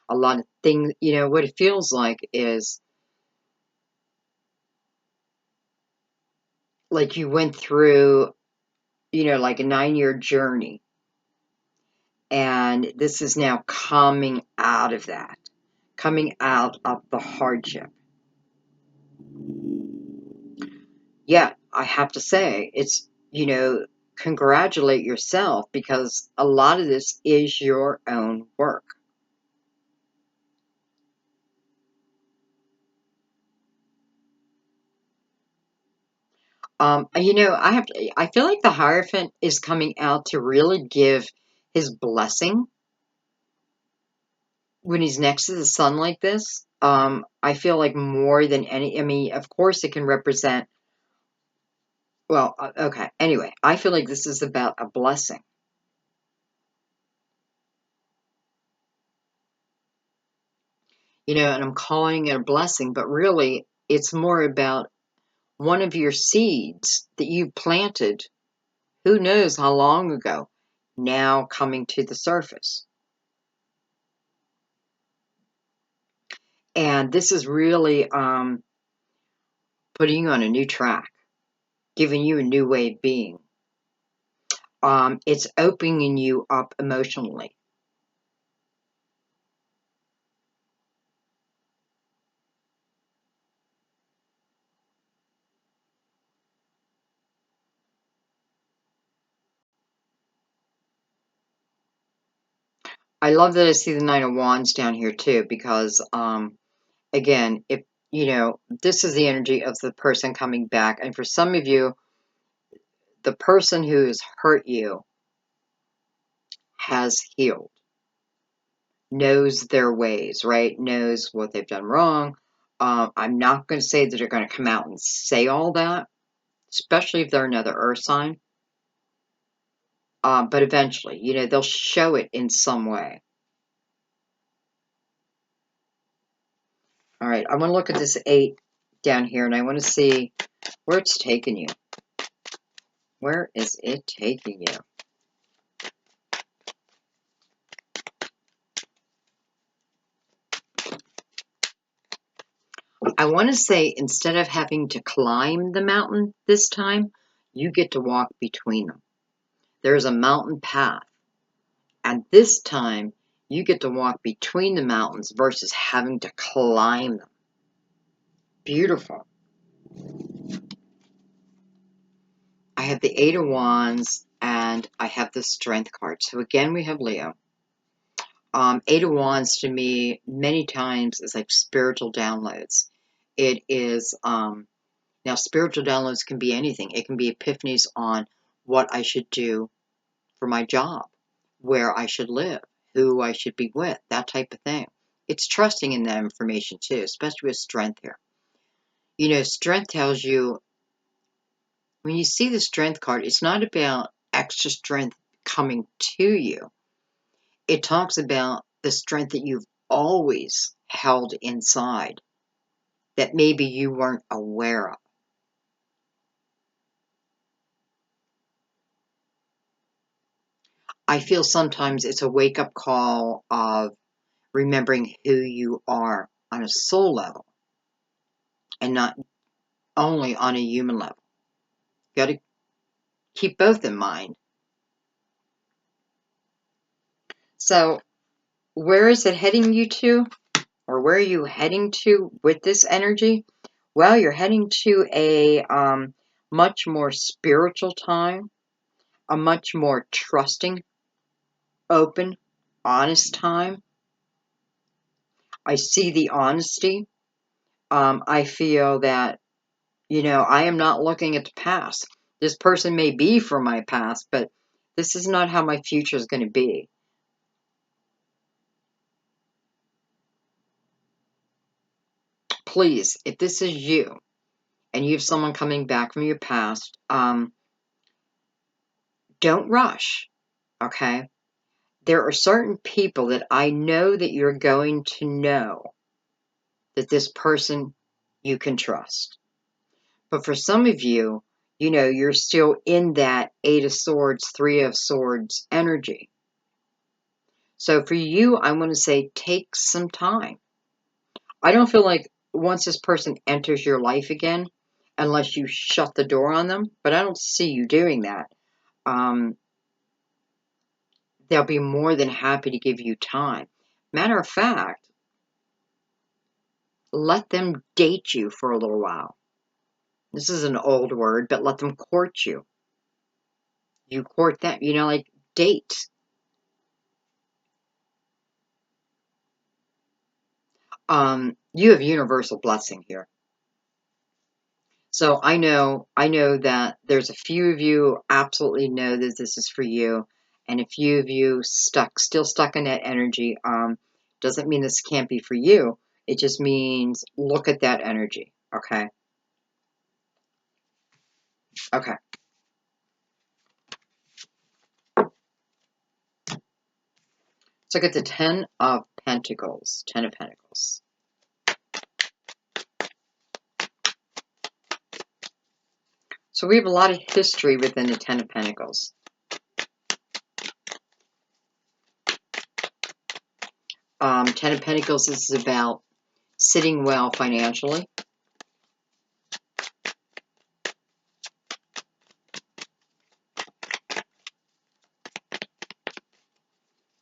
A lot of things, what it feels like is like you went through, like a 9-year journey. And this is now coming out of that, coming out of the hardship. Yeah, I have to say, it's, congratulate yourself, because a lot of this is your own work. I feel like the Hierophant is coming out to really give his blessing when he's next to the sun like this. I feel like more than of course it can represent, well, okay. Anyway, I feel like this is about a blessing. And I'm calling it a blessing, but really it's more about one of your seeds that you planted, who knows how long ago, now coming to the surface. And this is really putting you on a new track, giving you a new way of being. It's opening you up emotionally. I love that I see the Nine of Wands down here too, because again, if this is the energy of the person coming back, and for some of you, the person who's hurt you has healed, knows their ways, right? Knows what they've done wrong. I'm not going to say that they're going to come out and say all that, especially if they're another earth sign. But eventually, they'll show it in some way. All right, I want to look at this 8 down here, and I want to see where it's taking you. Where is it taking you? I want to say instead of having to climb the mountain this time, you get to walk between them. There's a mountain path. And this time, you get to walk between the mountains versus having to climb them. Beautiful. I have the 8 of Wands and I have the Strength card. So again, we have Leo. 8 of Wands to me many times is like spiritual downloads. It is, now spiritual downloads can be anything. It can be epiphanies on what I should do for my job, where I should live, who I should be with, that type of thing. It's trusting in that information too, especially with strength here. Strength tells you, when you see the strength card, it's not about extra strength coming to you. It talks about the strength that you've always held inside that maybe you weren't aware of. I feel sometimes it's a wake-up call of remembering who you are on a soul level and not only on a human level. You got to keep both in mind. So, where is it heading you to? Or where are you heading to with this energy? Well, you're heading to a much more spiritual time, a much more trusting, open, honest time. I see the honesty. I feel that, I am not looking at the past. This person may be from my past, but this is not how my future is going to be. Please, if this is you and you have someone coming back from your past, don't rush, okay? There are certain people that I know that you're going to know that this person you can trust. But for some of you, you're still in that 8 of Swords, 3 of Swords energy. So for you, I want to say take some time. I don't feel like once this person enters your life again, unless you shut the door on them, but I don't see you doing that. They'll be more than happy to give you time. Matter of fact, let them date you for a little while. This is an old word, but let them court you. You court them, like date. You have universal blessing here. So I know that there's a few of you absolutely know that this is for you, and a few of you still stuck in that energy. Doesn't mean this can't be for you. It just means look at that energy. Okay. Okay. So look at the 10 of Pentacles. 10 of Pentacles. So we have a lot of history within the 10 of Pentacles. Ten of Pentacles is about sitting well financially.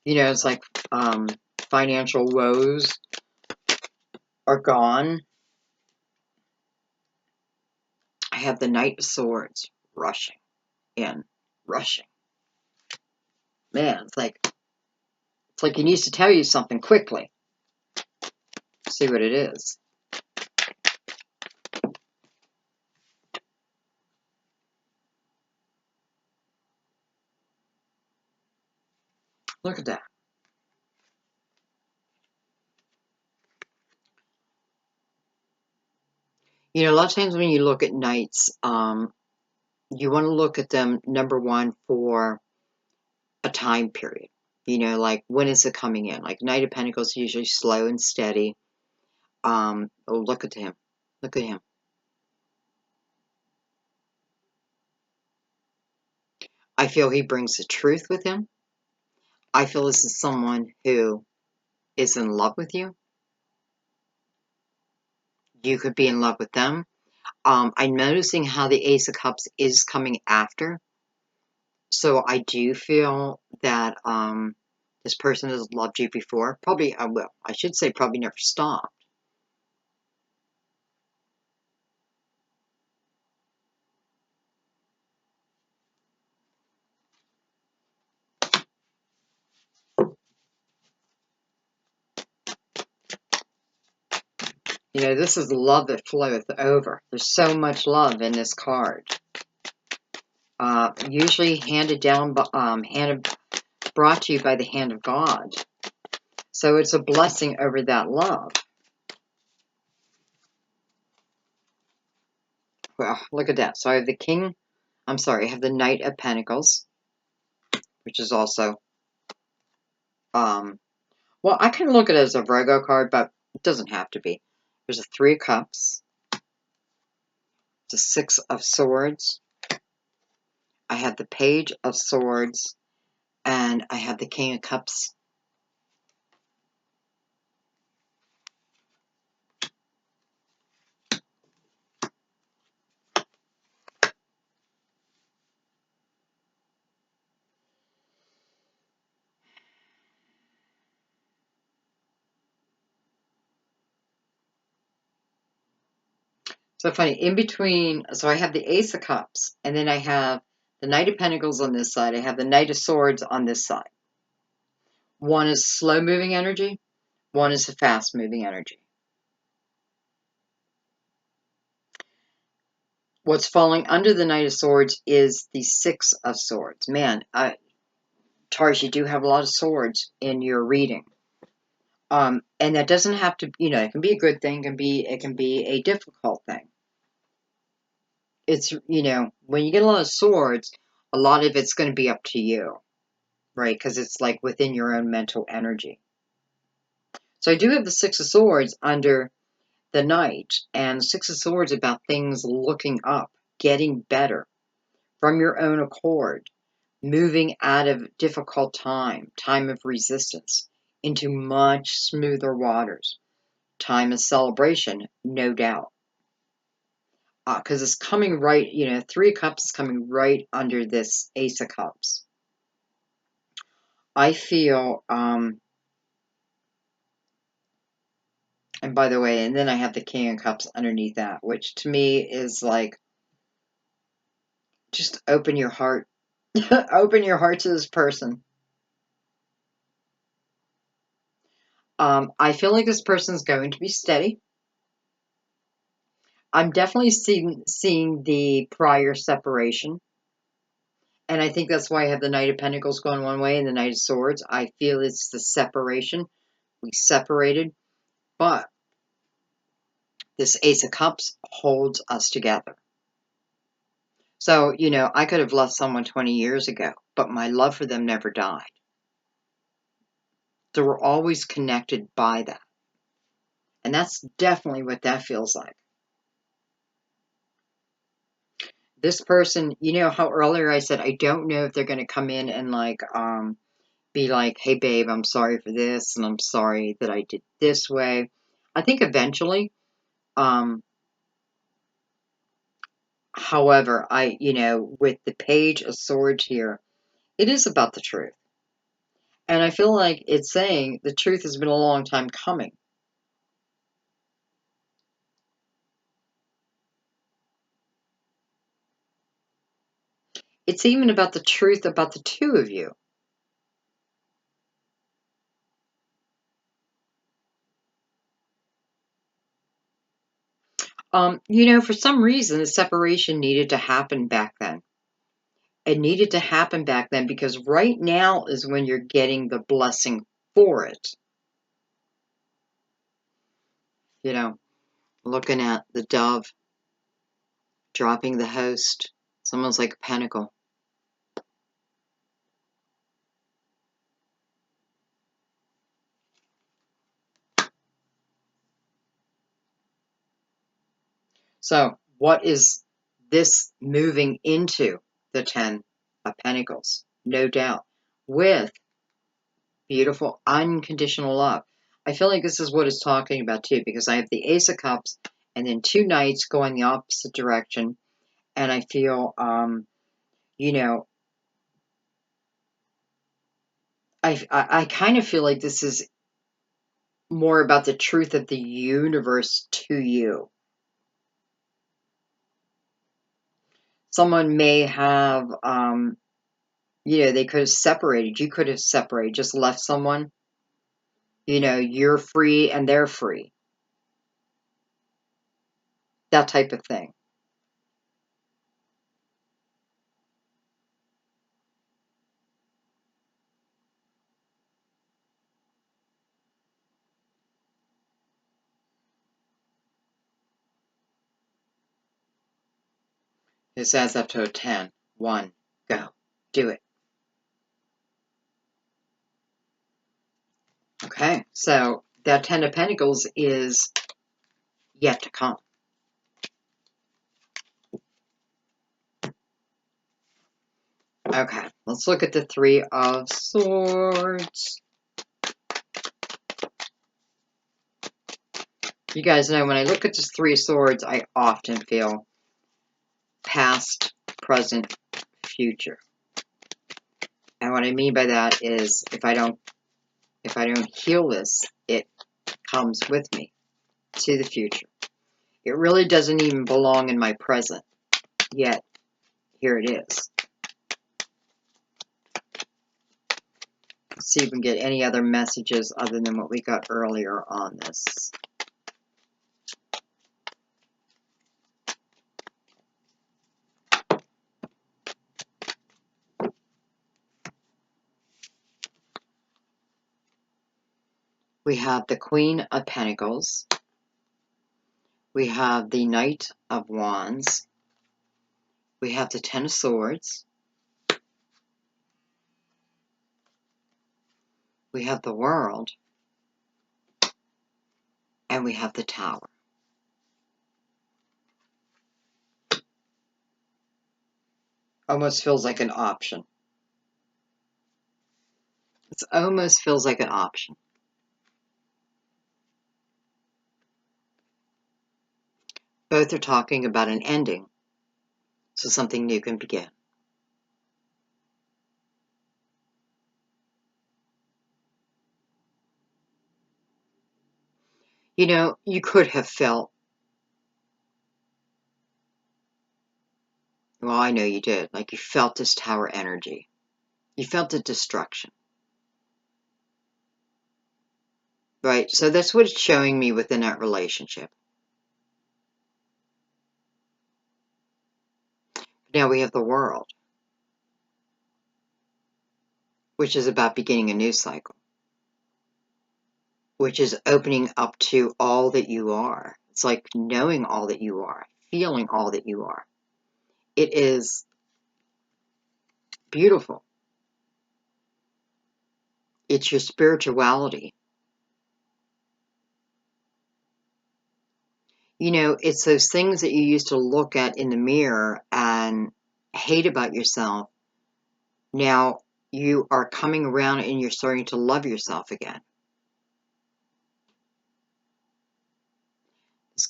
You know, it's like financial woes are gone. I have the Knight of Swords rushing in, rushing. Man, it's like he needs to tell you something quickly. See what it is. Look at that. You know, a lot of times when you look at knights, you want to look at them, number one, for a time period. You know, like when is it coming in? Like Knight of Pentacles is usually slow and steady. Oh, look at him. Look at him. I feel he brings the truth with him. I feel this is someone who is in love with you. You could be in love with them. I'm noticing how the Ace of Cups is coming after. So I do feel that this person has loved you before. Probably, well, I should say probably never stopped. You know, this is love that floweth over. There's so much love in this card. Usually handed down, brought to you by the hand of God. So it's a blessing over that love. Well, look at that. So I have the King, I have the Knight of Pentacles, which is also, well, I can look at it as a Virgo card, but it doesn't have to be. There's a Three of Cups, the Six of Swords, I have the Page of Swords, and I have the King of Cups. So funny, in between, so I have the Ace of Cups, and then I have the Knight of Pentacles on this side. I have the Knight of Swords on this side. One is slow-moving energy. One is a fast-moving energy. What's falling under the Knight of Swords is the Six of Swords. Man, Taurus, you do have a lot of swords in your reading. And that doesn't have to, you know, it can be a good thing, it can be a difficult thing. It's, you know, when you get a lot of swords, a lot of it's going to be up to you, right? Because it's like within your own mental energy. So I do have the Six of Swords under the Knight, and the Six of Swords about things looking up, getting better from your own accord, moving out of difficult time of resistance, into much smoother waters. Time of celebration, no doubt. Because it's coming right, you know, Three of Cups is coming right under this Ace of Cups. I feel, and by the way, and then I have the King of Cups underneath that, which to me is like, just open your heart. Open your heart to this person. I feel like this person's going to be steady. I'm definitely seeing the prior separation. And I think that's why I have the Knight of Pentacles going one way and the Knight of Swords. I feel it's the separation. We separated. But this Ace of Cups holds us together. So, you know, I could have left someone 20 years ago, but my love for them never died. So we're always connected by that. And that's definitely what that feels like. This person, you know how earlier I said, I don't know if they're going to come in and like, be like, hey babe, I'm sorry for this, and I'm sorry that I did this way. I think eventually, um, however, with the Page of Swords here, it is about the truth. And I feel like it's saying the truth has been a long time coming. It's even about the truth about the two of you. For some reason, the separation needed to happen back then. It needed to happen back then because right now is when you're getting the blessing for it. Looking at the dove dropping the host. It's almost like a pentacle. So, what is this moving into the 10 of Pentacles? No doubt. With beautiful, unconditional love. I feel like this is what it's talking about too, because I have the Ace of Cups and then two Knights going the opposite direction. And I feel, I kind of feel like this is more about the truth of the universe to you. Someone may have, they could have separated. You could have separated, just left someone. You're free and they're free. That type of thing. This adds up to a 10. 1, go. Do it. Okay, so that 10 of Pentacles is yet to come. Okay, let's look at the 3 of Swords. You guys know when I look at this 3 of Swords, I often feel past, present, future. And what I mean by that is if I don't heal this, it comes with me to the future. It really doesn't even belong in my present, yet here it is. Let's see if we can get any other messages other than what we got earlier on this. We have the Queen of Pentacles. We have the Knight of Wands. We have the 10 of Swords. We have the World. And we have the Tower. Almost feels like an option. It almost feels like an option. Both are talking about an ending, so something new can begin. You could have felt, well, I know you did, like you felt this Tower energy. You felt the destruction. Right? So that's what it's showing me within that relationship. Now we have the World, which is about beginning a new cycle, which is opening up to all that you are. It's like knowing all that you are, feeling all that you are. It is beautiful. It's your spirituality. It's those things that you used to look at in the mirror and hate about yourself. Now you are coming around and you're starting to love yourself again.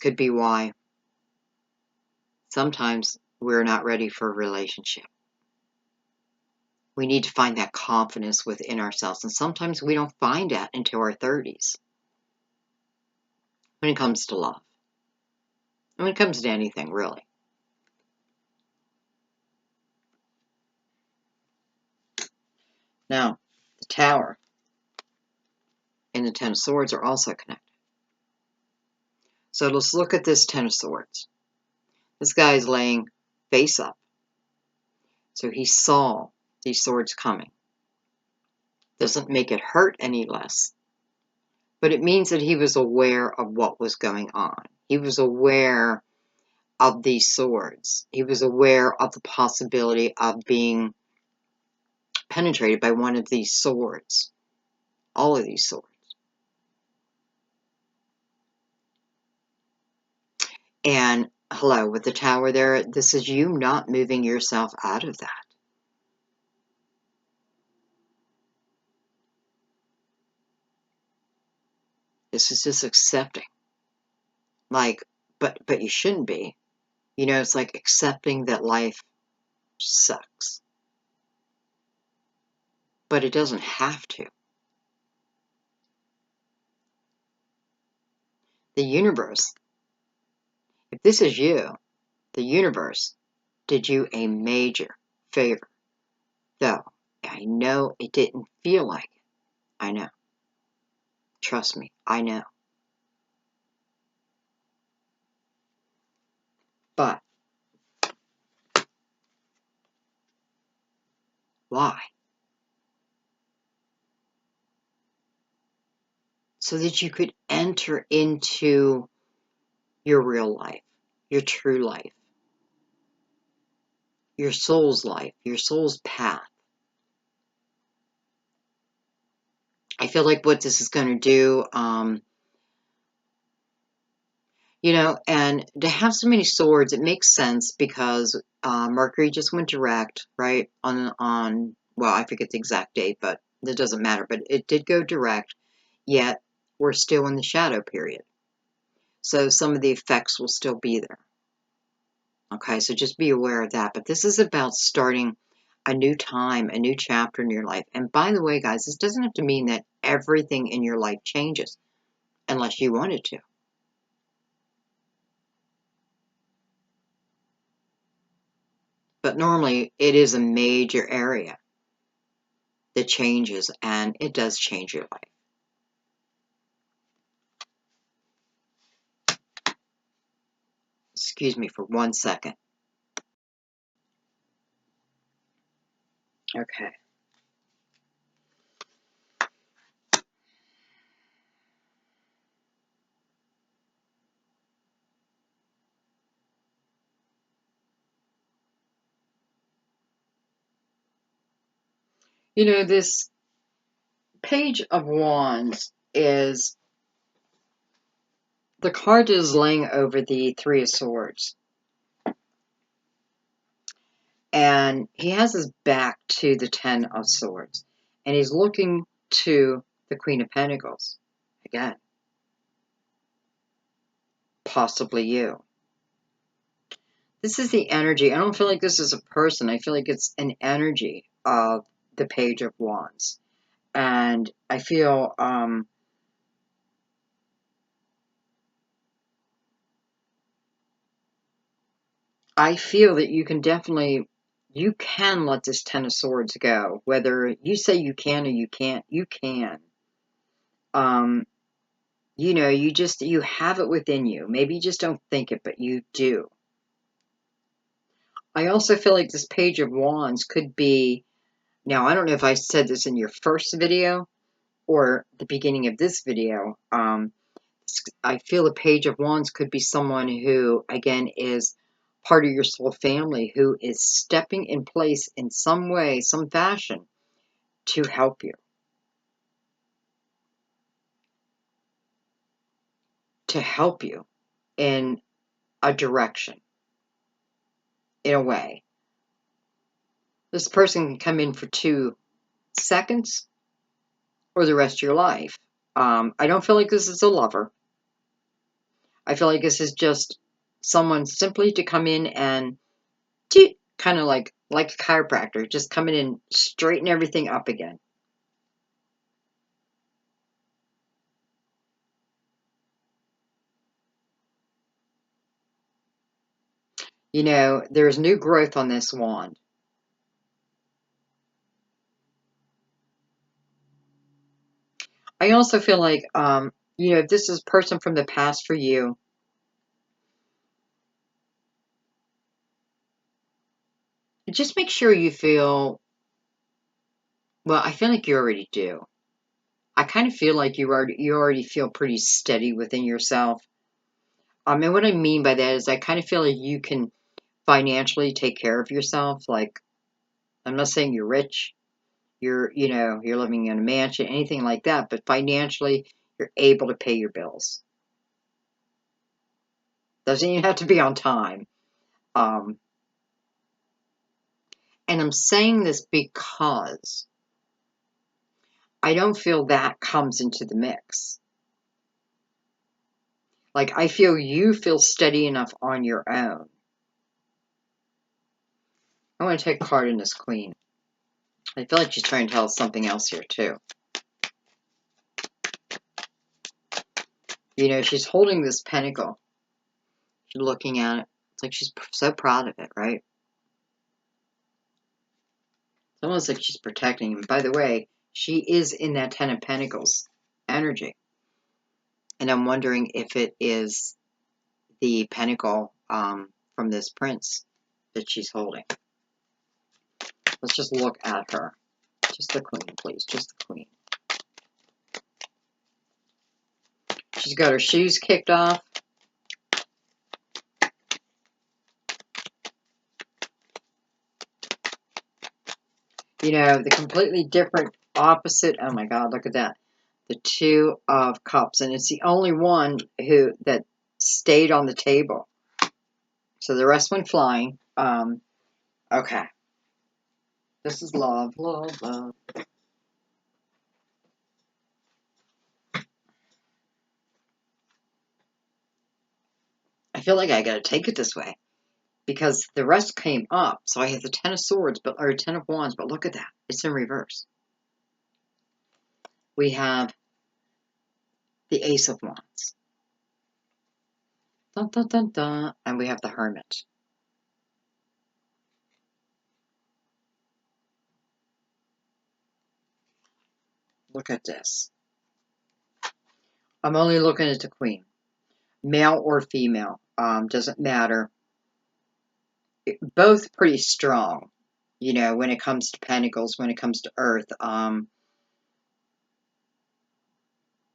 could be why sometimes we're not ready for a relationship. We need to find that confidence within ourselves. And sometimes we don't find that until our 30s when it comes to love. And when it comes to anything, really. Now, the Tower and the Ten of Swords are also connected. So let's look at this Ten of Swords. This guy is laying face up. So he saw these swords coming. Doesn't make it hurt any less. But it means that he was aware of what was going on. He was aware of these swords. He was aware of the possibility of being penetrated by one of these swords. All of these swords. And hello, with the Tower there, this is you not moving yourself out of that. This is just accepting. Like, but you shouldn't be. You know, it's like accepting that life sucks. But it doesn't have to. The universe, if this is you, the universe did you a major favor. Though, I know it didn't feel like it. I know. Trust me, I know. But why? So that you could enter into your real life, your true life, your soul's life, your soul's path. I feel like what this is going to do, you know, and to have so many swords, it makes sense because Mercury just went direct, right? On well, I forget the exact date, but it doesn't matter. But it did go direct, yet we're still in the shadow period. So some of the effects will still be there. Okay, so just be aware of that. But this is about starting a new time, a new chapter in your life. And by the way, guys, this doesn't have to mean that everything in your life changes unless you want it to. But normally it is a major area that changes, and it does change your life. Excuse me for 1 second. Okay. You know, this Page of Wands is the card is laying over the Three of Swords. And he has his back to the Ten of Swords. And he's looking to the Queen of Pentacles. Again. Possibly you. This is the energy. I don't feel like this is a person. I feel like it's an energy of the Page of Wands. And I feel that you can definitely, you can let this Ten of Swords go. Whether you say you can or you can't, you can. You know, you have it within you. Maybe you just don't think it, but you do. I also feel like this Page of Wands could be, now I don't know if I said this in your first video or the beginning of this video. I feel the Page of Wands could be someone who, again, is part of your soul family, who is stepping in place in some way, some fashion, to help you. To help you in a direction, in a way. This person can come in for 2 seconds or the rest of your life. I don't feel like this is a lover. I feel like this is just someone simply to come in and kind of like a chiropractor, just come in and straighten everything up again. You know, there's new growth on this wand. I also feel like, you know, if this is a person from the past for you, just make sure you feel, well, I feel like you already do. I kind of feel like you already feel pretty steady within yourself. And what I mean by that is I kind of feel like you can financially take care of yourself. Like, I'm not saying you're rich, you know, you're living in a mansion, anything like that, but financially you're able to pay your bills. Doesn't even have to be on time. Um, and I'm saying this because I don't feel that comes into the mix. Like, I feel you feel steady enough on your own. I want to take a card in this Queen. I feel like she's trying to tell us something else here, too. You know, she's holding this pentacle. She's looking at it. It's like she's so proud of it, right? It's almost like she's protecting him. By the way, she is in that Ten of Pentacles energy. And I'm wondering if it is the pentacle from this prince that she's holding. Let's just look at her. Just the Queen, please. Just the Queen. She's got her shoes kicked off. You know, the completely different opposite. Oh my God, look at that. The Two of Cups. And it's the only one that stayed on the table. So the rest went flying. Okay. This is love, love, love. I feel like I gotta take it this way because the rest came up. So I have the Ten of Swords, or Ten of Wands, but look at that. It's in reverse. We have the Ace of Wands. Dun, dun, dun, dun. And we have the Hermit. Look at this. I'm only looking at the Queen. Male or female. Doesn't matter. Both pretty strong, you know, when it comes to Pentacles, when it comes to Earth.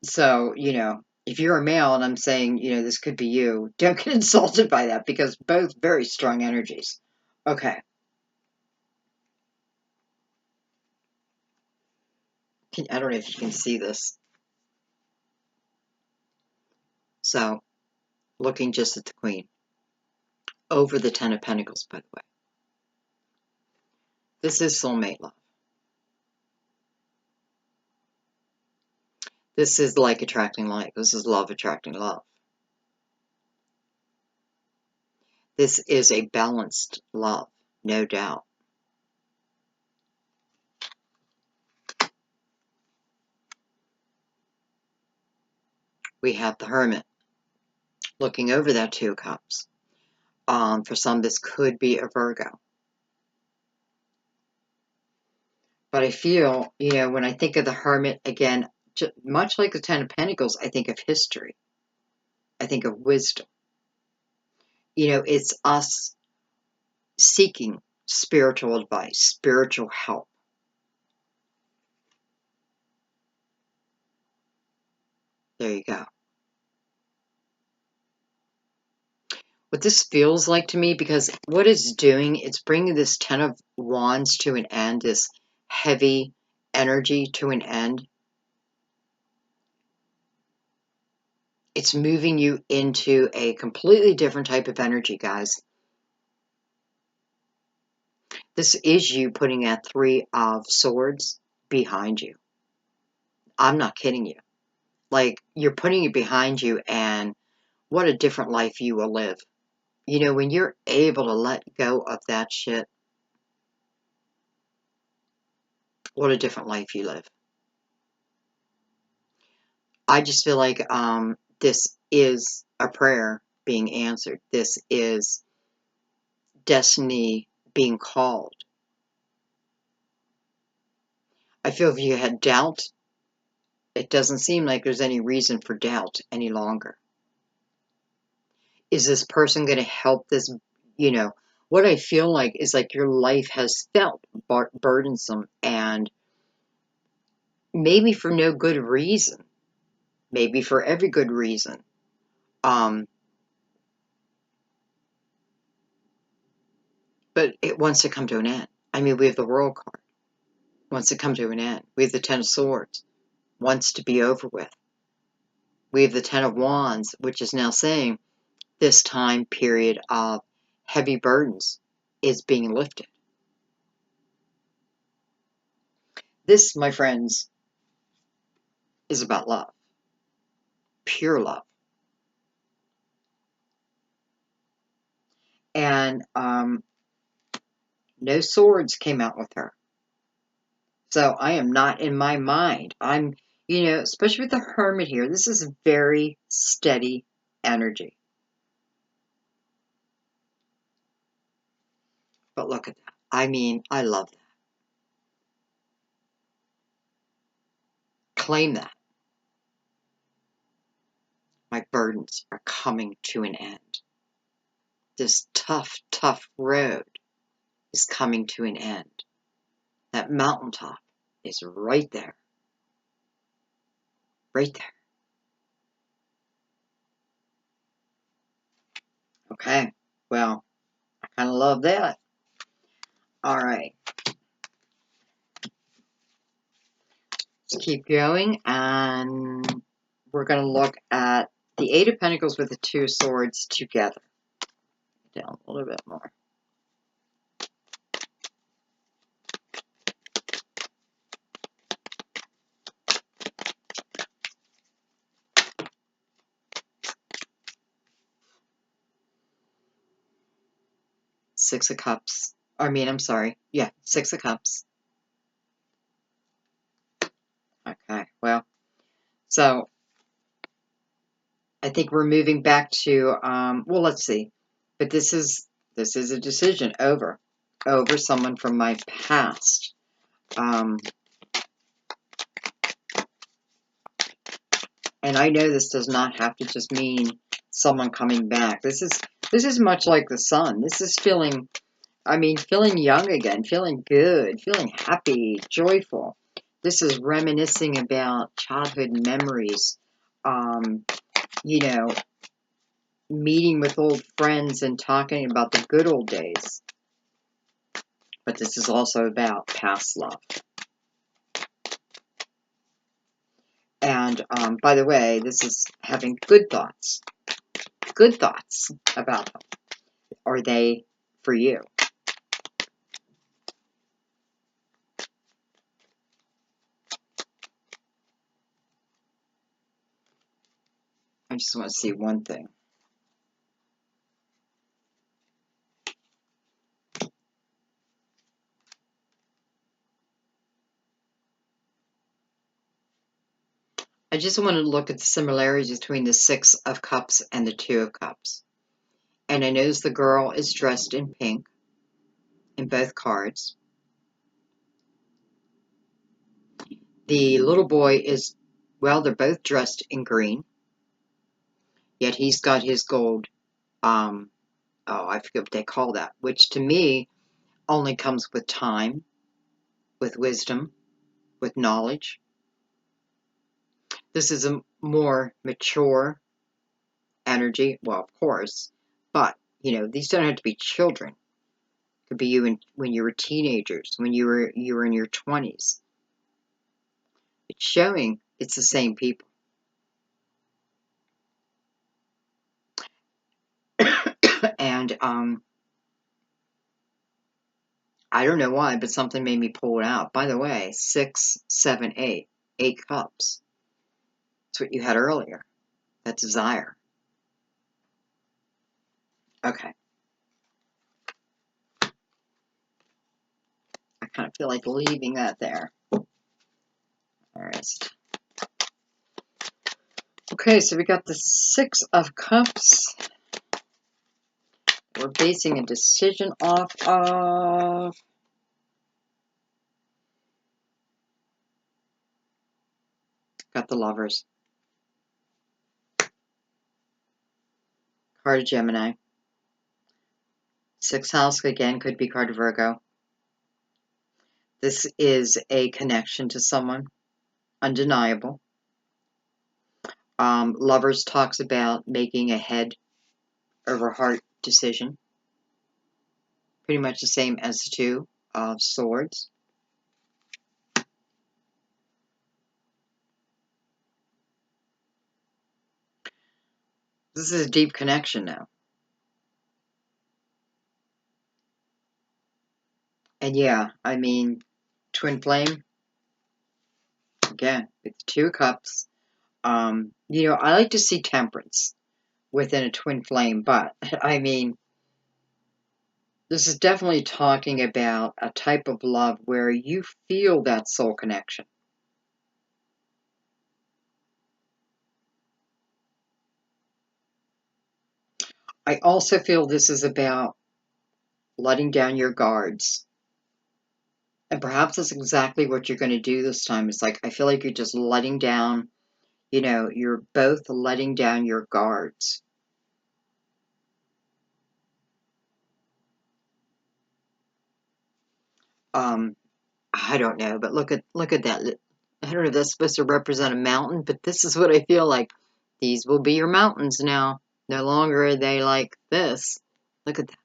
So, you know, if you're a male and I'm saying, you know, this could be you, don't get insulted by that because both very strong energies. Okay. I don't know if you can see this. So, looking just at the Queen. Over the Ten of Pentacles, by the way. This is soulmate love. This is like attracting like. This is love attracting love. This is a balanced love, no doubt. We have the Hermit looking over that Two of Cups. For some, this could be a Virgo. But I feel, you know, when I think of the Hermit, again, much like the Ten of Pentacles, I think of history. I think of wisdom. You know, it's us seeking spiritual advice, spiritual help. There you go. What this feels like to me, because what it's doing, it's bringing this Ten of Wands to an end, this heavy energy to an end. It's moving you into a completely different type of energy, guys. This is you putting that Three of Swords behind you. I'm not kidding you. Like, you're putting it behind you, and what a different life you will live. You know, when you're able to let go of that shit, what a different life you live. I just feel like this is a prayer being answered. This is destiny being called. I feel if you had doubt, it doesn't seem like there's any reason for doubt any longer. Is this person going to help this? You know, what I feel like is like your life has felt burdensome, and maybe for no good reason, maybe for every good reason. But it wants to come to an end. I mean, we have the World card. Wants to come to an end. We have the Ten of Swords. Wants to be over with. We have the Ten of Wands, which is now saying this time period of heavy burdens is being lifted. This, my friends, is about love. Pure love. And no swords came out with her. So I am not in my mind. I'm, you know, especially with the Hermit here, this is very steady energy. But look at that. I mean, I love that. Claim that. My burdens are coming to an end. This tough, tough road is coming to an end. That mountaintop is right there. Right there. Okay. Well, I kind of love that. All right. Let's keep going, and we're going to look at the Eight of Pentacles with the Two of Swords together. Down a little bit more. Six of Cups. I'm sorry. Yeah, Six of Cups. Okay, well, so I think we're moving back to, well, let's see. But this is a decision over someone from my past. And I know this does not have to just mean someone coming back. This is much like the sun. This is feeling young again, feeling good, feeling happy, joyful. This is reminiscing about childhood memories. You know, meeting with old friends and talking about the good old days. But this is also about past love. And by the way, this is having good thoughts about them. Are they for you? I just want to see one thing. I just want to look at the similarities between the Six of Cups and the Two of Cups. And I notice the girl is dressed in pink in both cards. The little boy is, well, they're both dressed in green. Yet he's got his gold, I forget what they call that, which to me only comes with time, with wisdom, with knowledge. This is a more mature energy, well, of course, but, you know, these don't have to be children. It could be you when you were teenagers, when you were in your 20s. It's showing it's the same people. And I don't know why, but something made me pull it out. By the way, 6, 7, 8. 8 cups. That's what you had earlier. That desire. Okay. I kind of feel like leaving that there. All right. Okay, so we got the Six of Cups. We're basing a decision off of. Got the Lovers. Card of Gemini. Sixth house, again, could be card of Virgo. This is a connection to someone. Undeniable. Lovers talks about making a head over heart decision. Pretty much the same as the Two of Swords. This is a deep connection now. And yeah, I mean, twin flame, again, with the Two of Cups. You know, I like to see temperance within a twin flame, but I mean, this is definitely talking about a type of love where you feel that soul connection. I also feel this is about letting down your guards. And perhaps that's exactly what you're going to do this time. It's like, I feel like you're just letting down, you know, you're both letting down your guards. I don't know, but look at that. I don't know if that's supposed to represent a mountain, but this is what I feel like. These will be your mountains now. No longer are they like this. Look at that.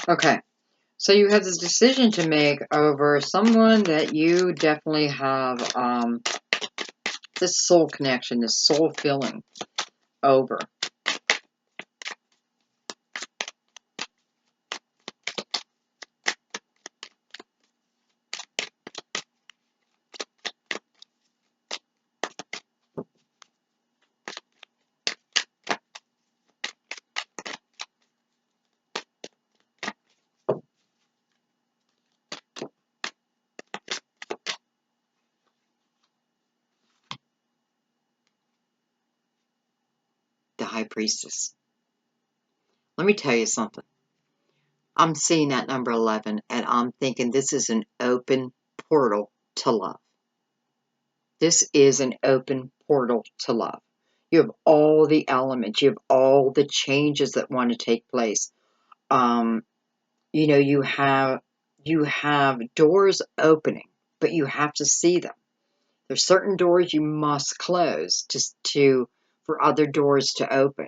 Okay, so you have this decision to make over someone that you definitely have this soul connection, this soul feeling over. The High Priestess. Let me tell you something. I'm seeing that number 11, and I'm thinking this is an open portal to love. This is an open portal to love. You have all the elements. You have all the changes that want to take place. You know, you have doors opening, but you have to see them. There's certain doors you must close for other doors to open.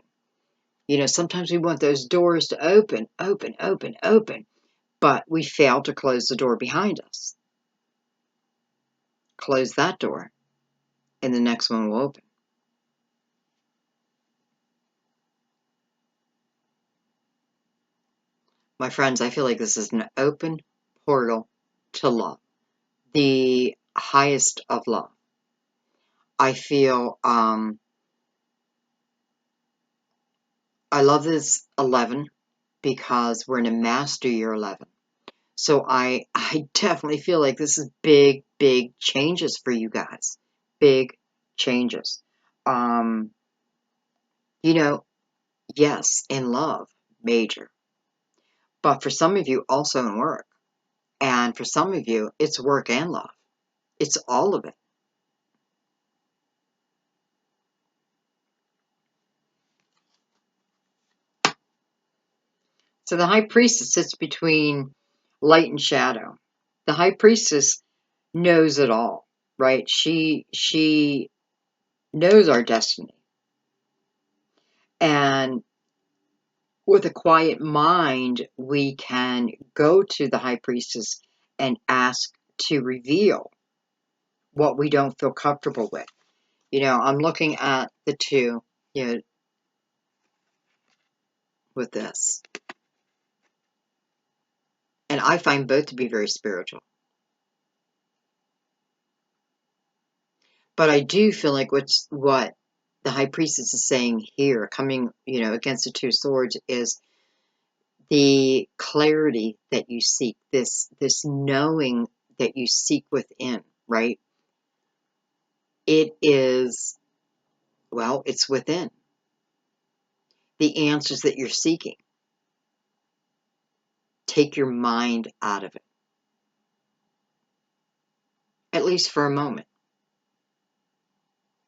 You know, sometimes we want those doors to open, but we fail to close the door behind us. Close that door, and the next one will open. My friends, I feel like this is an open portal to love, the highest of love. I feel, I love this 11 because we're in a master year 11. So I definitely feel like this is big, big changes for you guys. Big changes. You know, yes, in love, major. But for some of you, also in work. And for some of you, it's work and love. It's all of it. So the high priestess sits between light and shadow. The high priestess knows it all, right? She knows our destiny. And with a quiet mind, we can go to the high priestess and ask to reveal what we don't feel comfortable with. You know, I'm looking at the two, you know, with this. And I find both to be very spiritual. But I do feel like what the High Priestess is saying here, coming, against the Two of Swords, is the clarity that you seek, this knowing that you seek within, right? It is, well, it's within. The answers that you're seeking. Take your mind out of it, at least for a moment,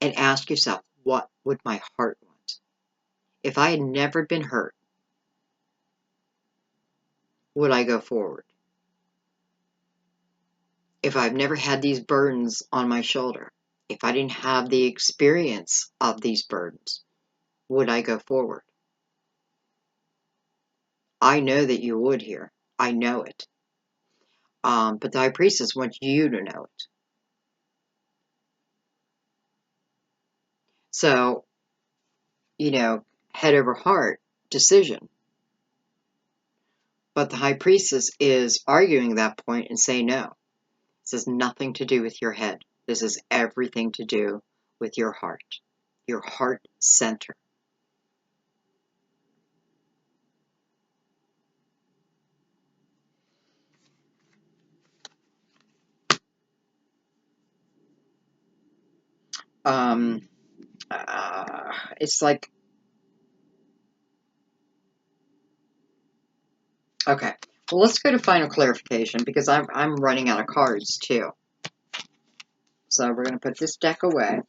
and ask yourself, what would my heart want? If I had never been hurt, would I go forward? If I've never had these burdens on my shoulder, if I didn't have the experience of these burdens, would I go forward? I know that you would here. I know it. But the High Priestess wants you to know it. So, head over heart decision. But the High Priestess is arguing that point and saying, no, this has nothing to do with your head. This has everything to do with your heart center. It's like, okay, well, let's go to final clarification because I'm running out of cards too. So we're going to put this deck away.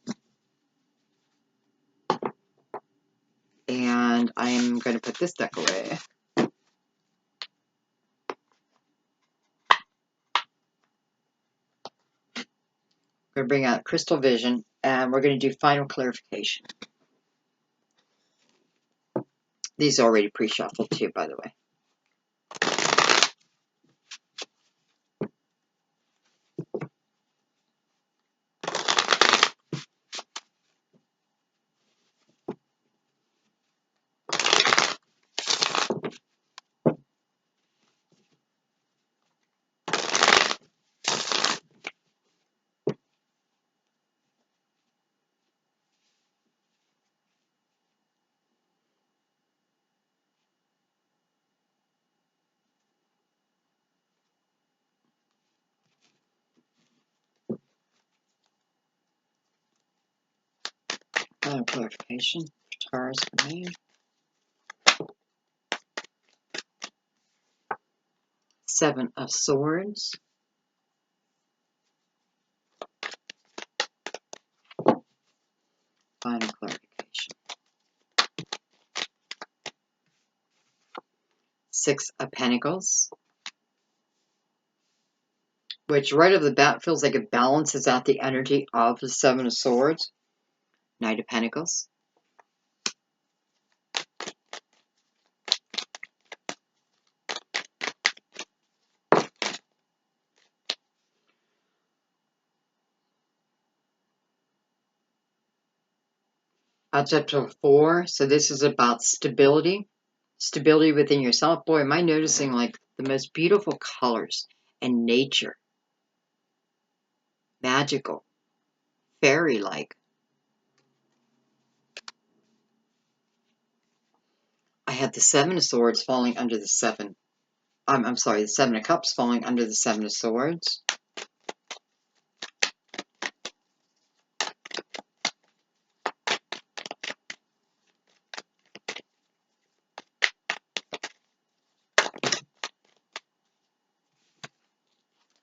And I'm going to put this deck away. We're going to bring out Crystal Vision, and we're going to do final clarification. These are already pre-shuffled too, by the way. Final clarification for Taurus for me. Seven of Swords. Final clarification. Six of Pentacles. Which right off the bat feels like it balances out the energy of the Seven of Swords. Knight of Pentacles. That's up to 4. So this is about stability. Stability within yourself. Boy, am I noticing like the most beautiful colors and nature. Magical. Fairy-like. I had the Seven of Swords falling under the Seven. I'm sorry, the Seven of Cups falling under the Seven of Swords.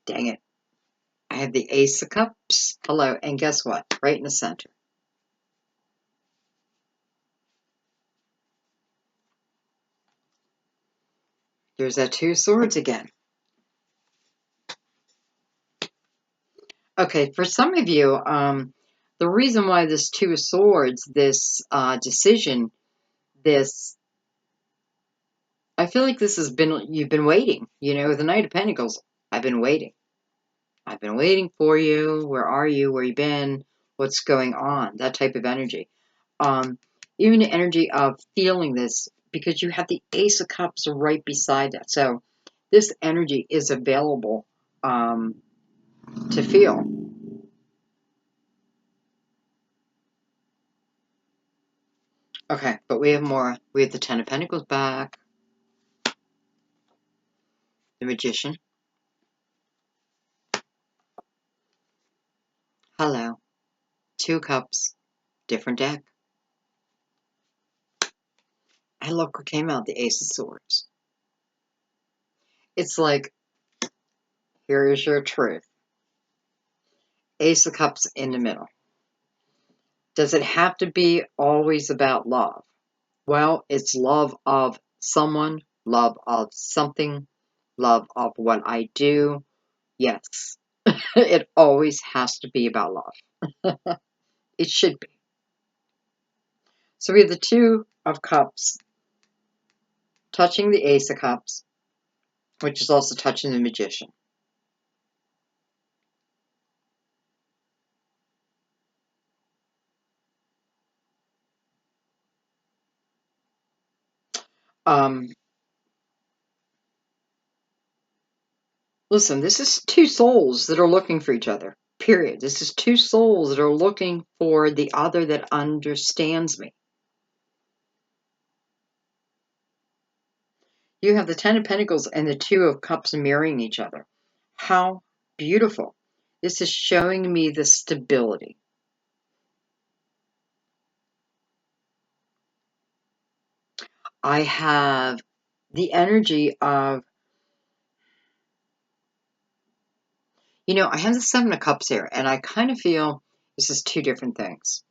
Dang it. I had the Ace of Cups. Hello, and guess what? Right in the center. There's that Two of Swords again. Okay, for some of you, the reason why this Two of Swords, this decision, I feel like this has been, you've been waiting, the Knight of Pentacles. I've been waiting. I've been waiting for you. Where are you? Where you been? What's going on? That type of energy. Even the energy of feeling this, because you have the Ace of Cups right beside that. So this energy is available to feel. Okay, but we have more. We have the Ten of Pentacles back, the Magician. Hello. Two of Cups, different deck. And look what came out, the Ace of Swords. It's like, here is your truth. Ace of Cups in the middle. Does it have to be always about love? Well, it's love of someone, love of something, love of what I do. Yes, it always has to be about love. It should be. So we have the Two of Cups touching the Ace of Cups, which is also touching the Magician. Listen, this is two souls that are looking for each other, period. This is two souls that are looking for the other that understands me. You have the Ten of Pentacles and the Two of Cups mirroring each other. How beautiful. This is showing me the stability. I have the energy of, I have the Seven of Cups here, and I kind of feel this is two different things.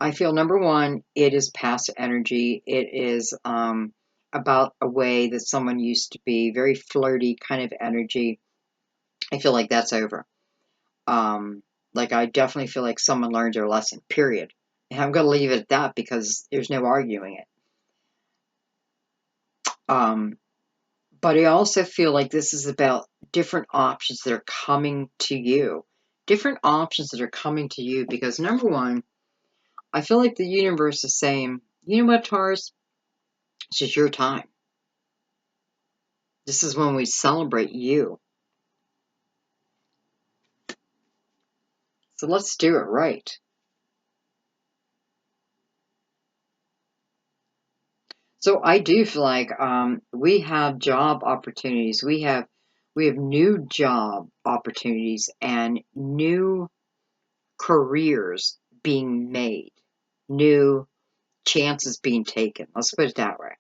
I feel, number one, it is past energy. It is about a way that someone used to be, very flirty kind of energy. I feel like that's over. Like, I definitely feel like someone learned their lesson, period. And I'm going to leave it at that because there's no arguing it. But I also feel like this is about different options that are coming to you. Different options that are coming to you because, number one, I feel like the universe is saying, you know what, Taurus? This is your time. This is when we celebrate you. So let's do it right. So I do feel like we have job opportunities. We have new job opportunities and new careers being made, new chances being taken. Let's put it that way.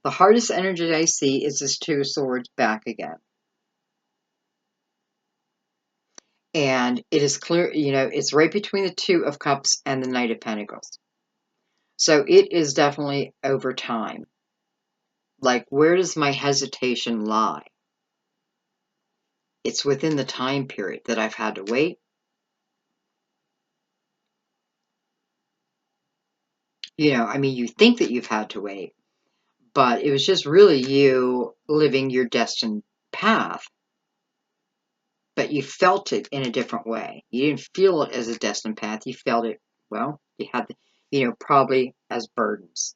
The hardest energy I see is this Two of Swords back again. And it is clear, it's right between the Two of Cups and the Knight of Pentacles. So it is definitely over time. Like, where does my hesitation lie? It's within the time period that I've had to wait. You think that you've had to wait, but it was just really you living your destined path, but you felt it in a different way. You didn't feel it as a destined path. You felt it, well, you had, probably as burdens.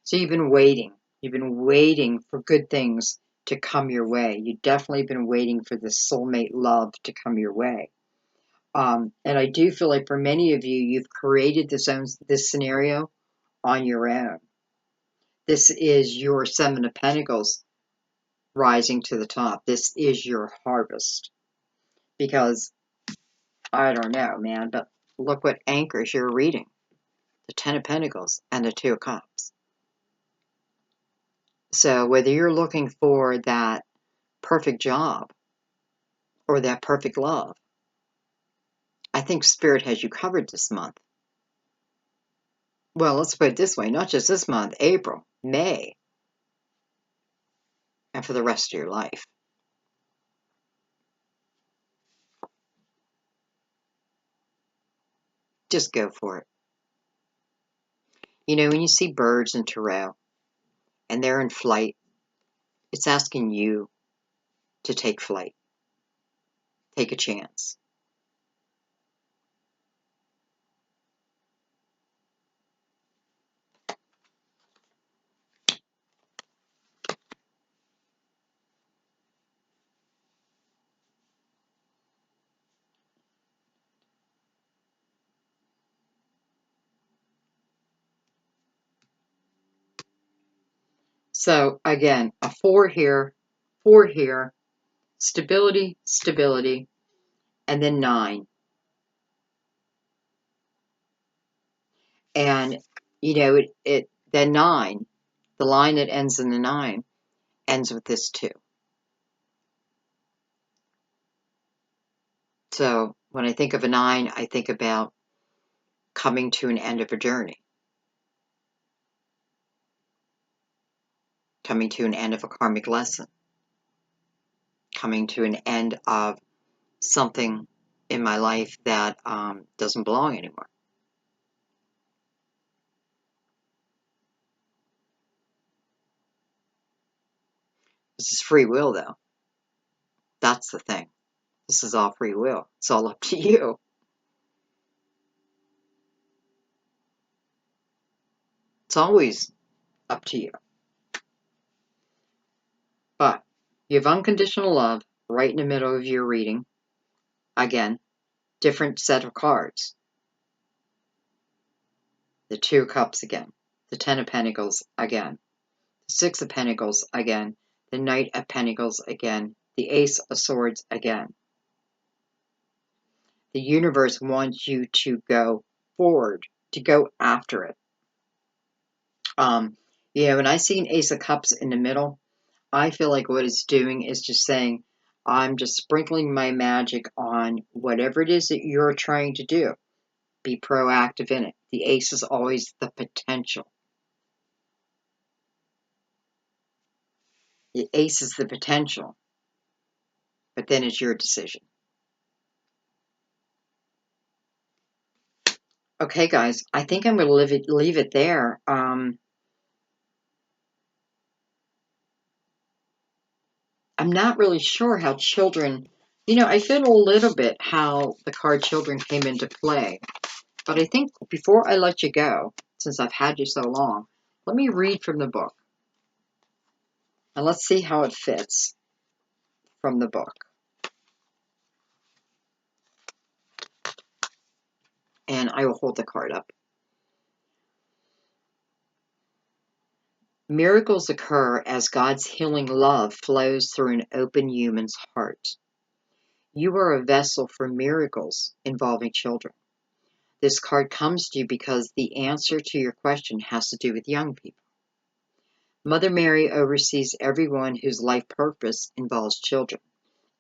So you've been waiting. You've been waiting for good things to come your way. You've definitely been waiting for the soulmate love to come your way. And I do feel like for many of you, you've created this scenario on your own. This is your Seven of Pentacles rising to the top. This is your harvest. Because, I don't know, man, but look what anchors you're reading. The Ten of Pentacles and the Two of Cups. So whether you're looking for that perfect job or that perfect love, I think Spirit has you covered this month. Well, let's put it this way, not just this month, April, May, and for the rest of your life. Just go for it. When you see birds in Tarot and they're in flight, it's asking you to take flight. Take a chance. So again, a 4 here, stability, stability, and then 9. And the 9, the line that ends in the 9, ends with this 2. So when I think of a 9, I think about coming to an end of a journey, coming to an end of a karmic lesson, coming to an end of something in my life that doesn't belong anymore. This is free will, though. That's the thing. This is all free will. It's all up to you. It's always up to you. But you have unconditional love right in the middle of your reading. Again, different set of cards. The 2 of Cups again. The 10 of Pentacles again. The 6 of Pentacles again. The Knight of Pentacles again. The Ace of Swords again. The universe wants you to go forward, to go after it. When I see an Ace of Cups in the middle, I feel like what it's doing is just saying, I'm just sprinkling my magic on whatever it is that you're trying to do. Be proactive in it. The Ace is always the potential. The Ace is the potential, but then it's your decision. Okay, guys, I think I'm going to leave it there. I'm not really sure how children, I feel a little bit how the card children came into play. But I think before I let you go, since I've had you so long, let me read from the book. And let's see how it fits from the book. And I will hold the card up. Miracles occur as God's healing love flows through an open human's heart. You are a vessel for miracles involving children. This card comes to you because the answer to your question has to do with young people. Mother Mary oversees everyone whose life purpose involves children,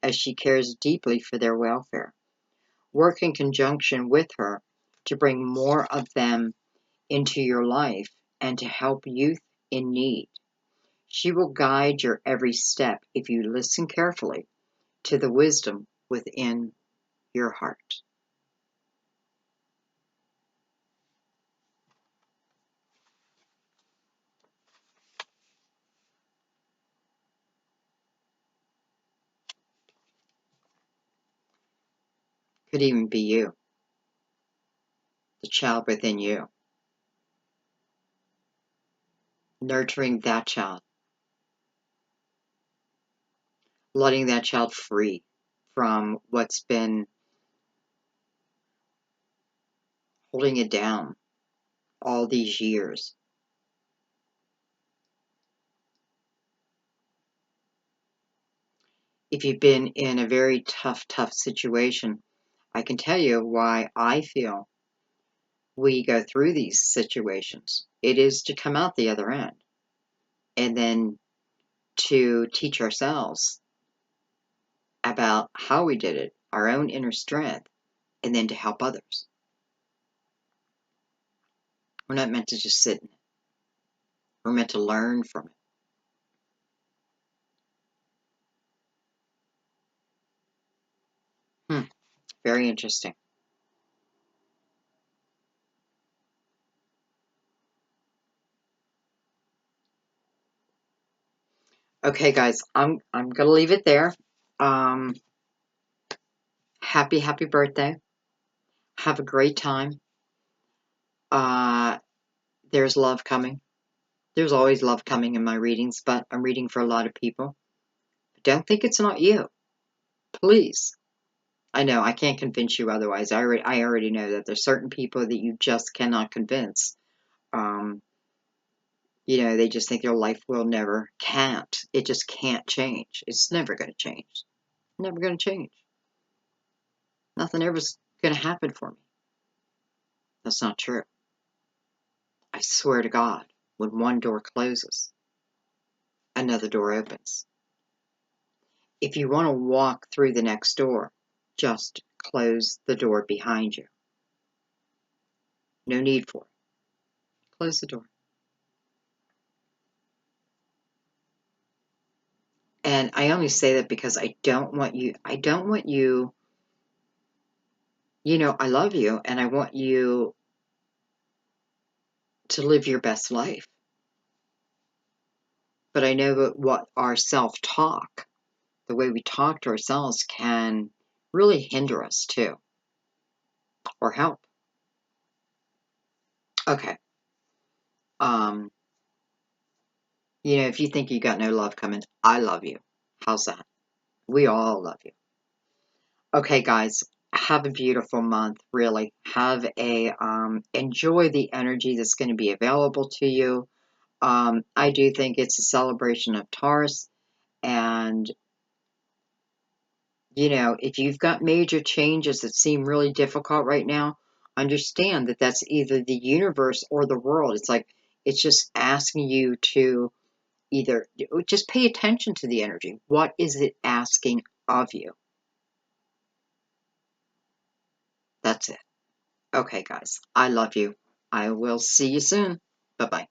as she cares deeply for their welfare. Work in conjunction with her to bring more of them into your life and to help youth in need. She will guide your every step if you listen carefully to the wisdom within your heart. Could even be you, the child within you, nurturing that child, letting that child free from what's been holding it down all these years. If you've been in a very tough situation, I can tell you why I feel we go through these situations. It is to come out the other end and then to teach ourselves about how we did it, our own inner strength, and then to help others. We're not meant to just sit in it. We're meant to learn from it. Very interesting. Okay, guys, I'm gonna leave it there. Happy birthday. Have a great time. There's love coming. There's always love coming in my readings, but I'm reading for a lot of people. Don't think it's not you. Please. I know, I can't convince you otherwise. I already know that there's certain people that you just cannot convince. They just think their life can't. It just can't change. It's never going to change. Never going to change. Nothing ever's going to happen for me. That's not true. I swear to God, when one door closes, another door opens. If you want to walk through the next door, just close the door behind you. No need for it. Close the door. And I only say that because I don't want you, I love you and I want you to live your best life. But I know that what our self-talk, the way we talk to ourselves, can really hinder us too, or help. Okay. If you think you got no love coming, I love you. How's that? We all love you. Okay, guys, have a beautiful month, really. Enjoy the energy that's going to be available to you. I do think it's a celebration of Taurus, and if you've got major changes that seem really difficult right now, understand that that's either the universe or the world. It's just asking you to either just pay attention to the energy. What is it asking of you? That's it. Okay, guys, I love you. I will see you soon. Bye-bye.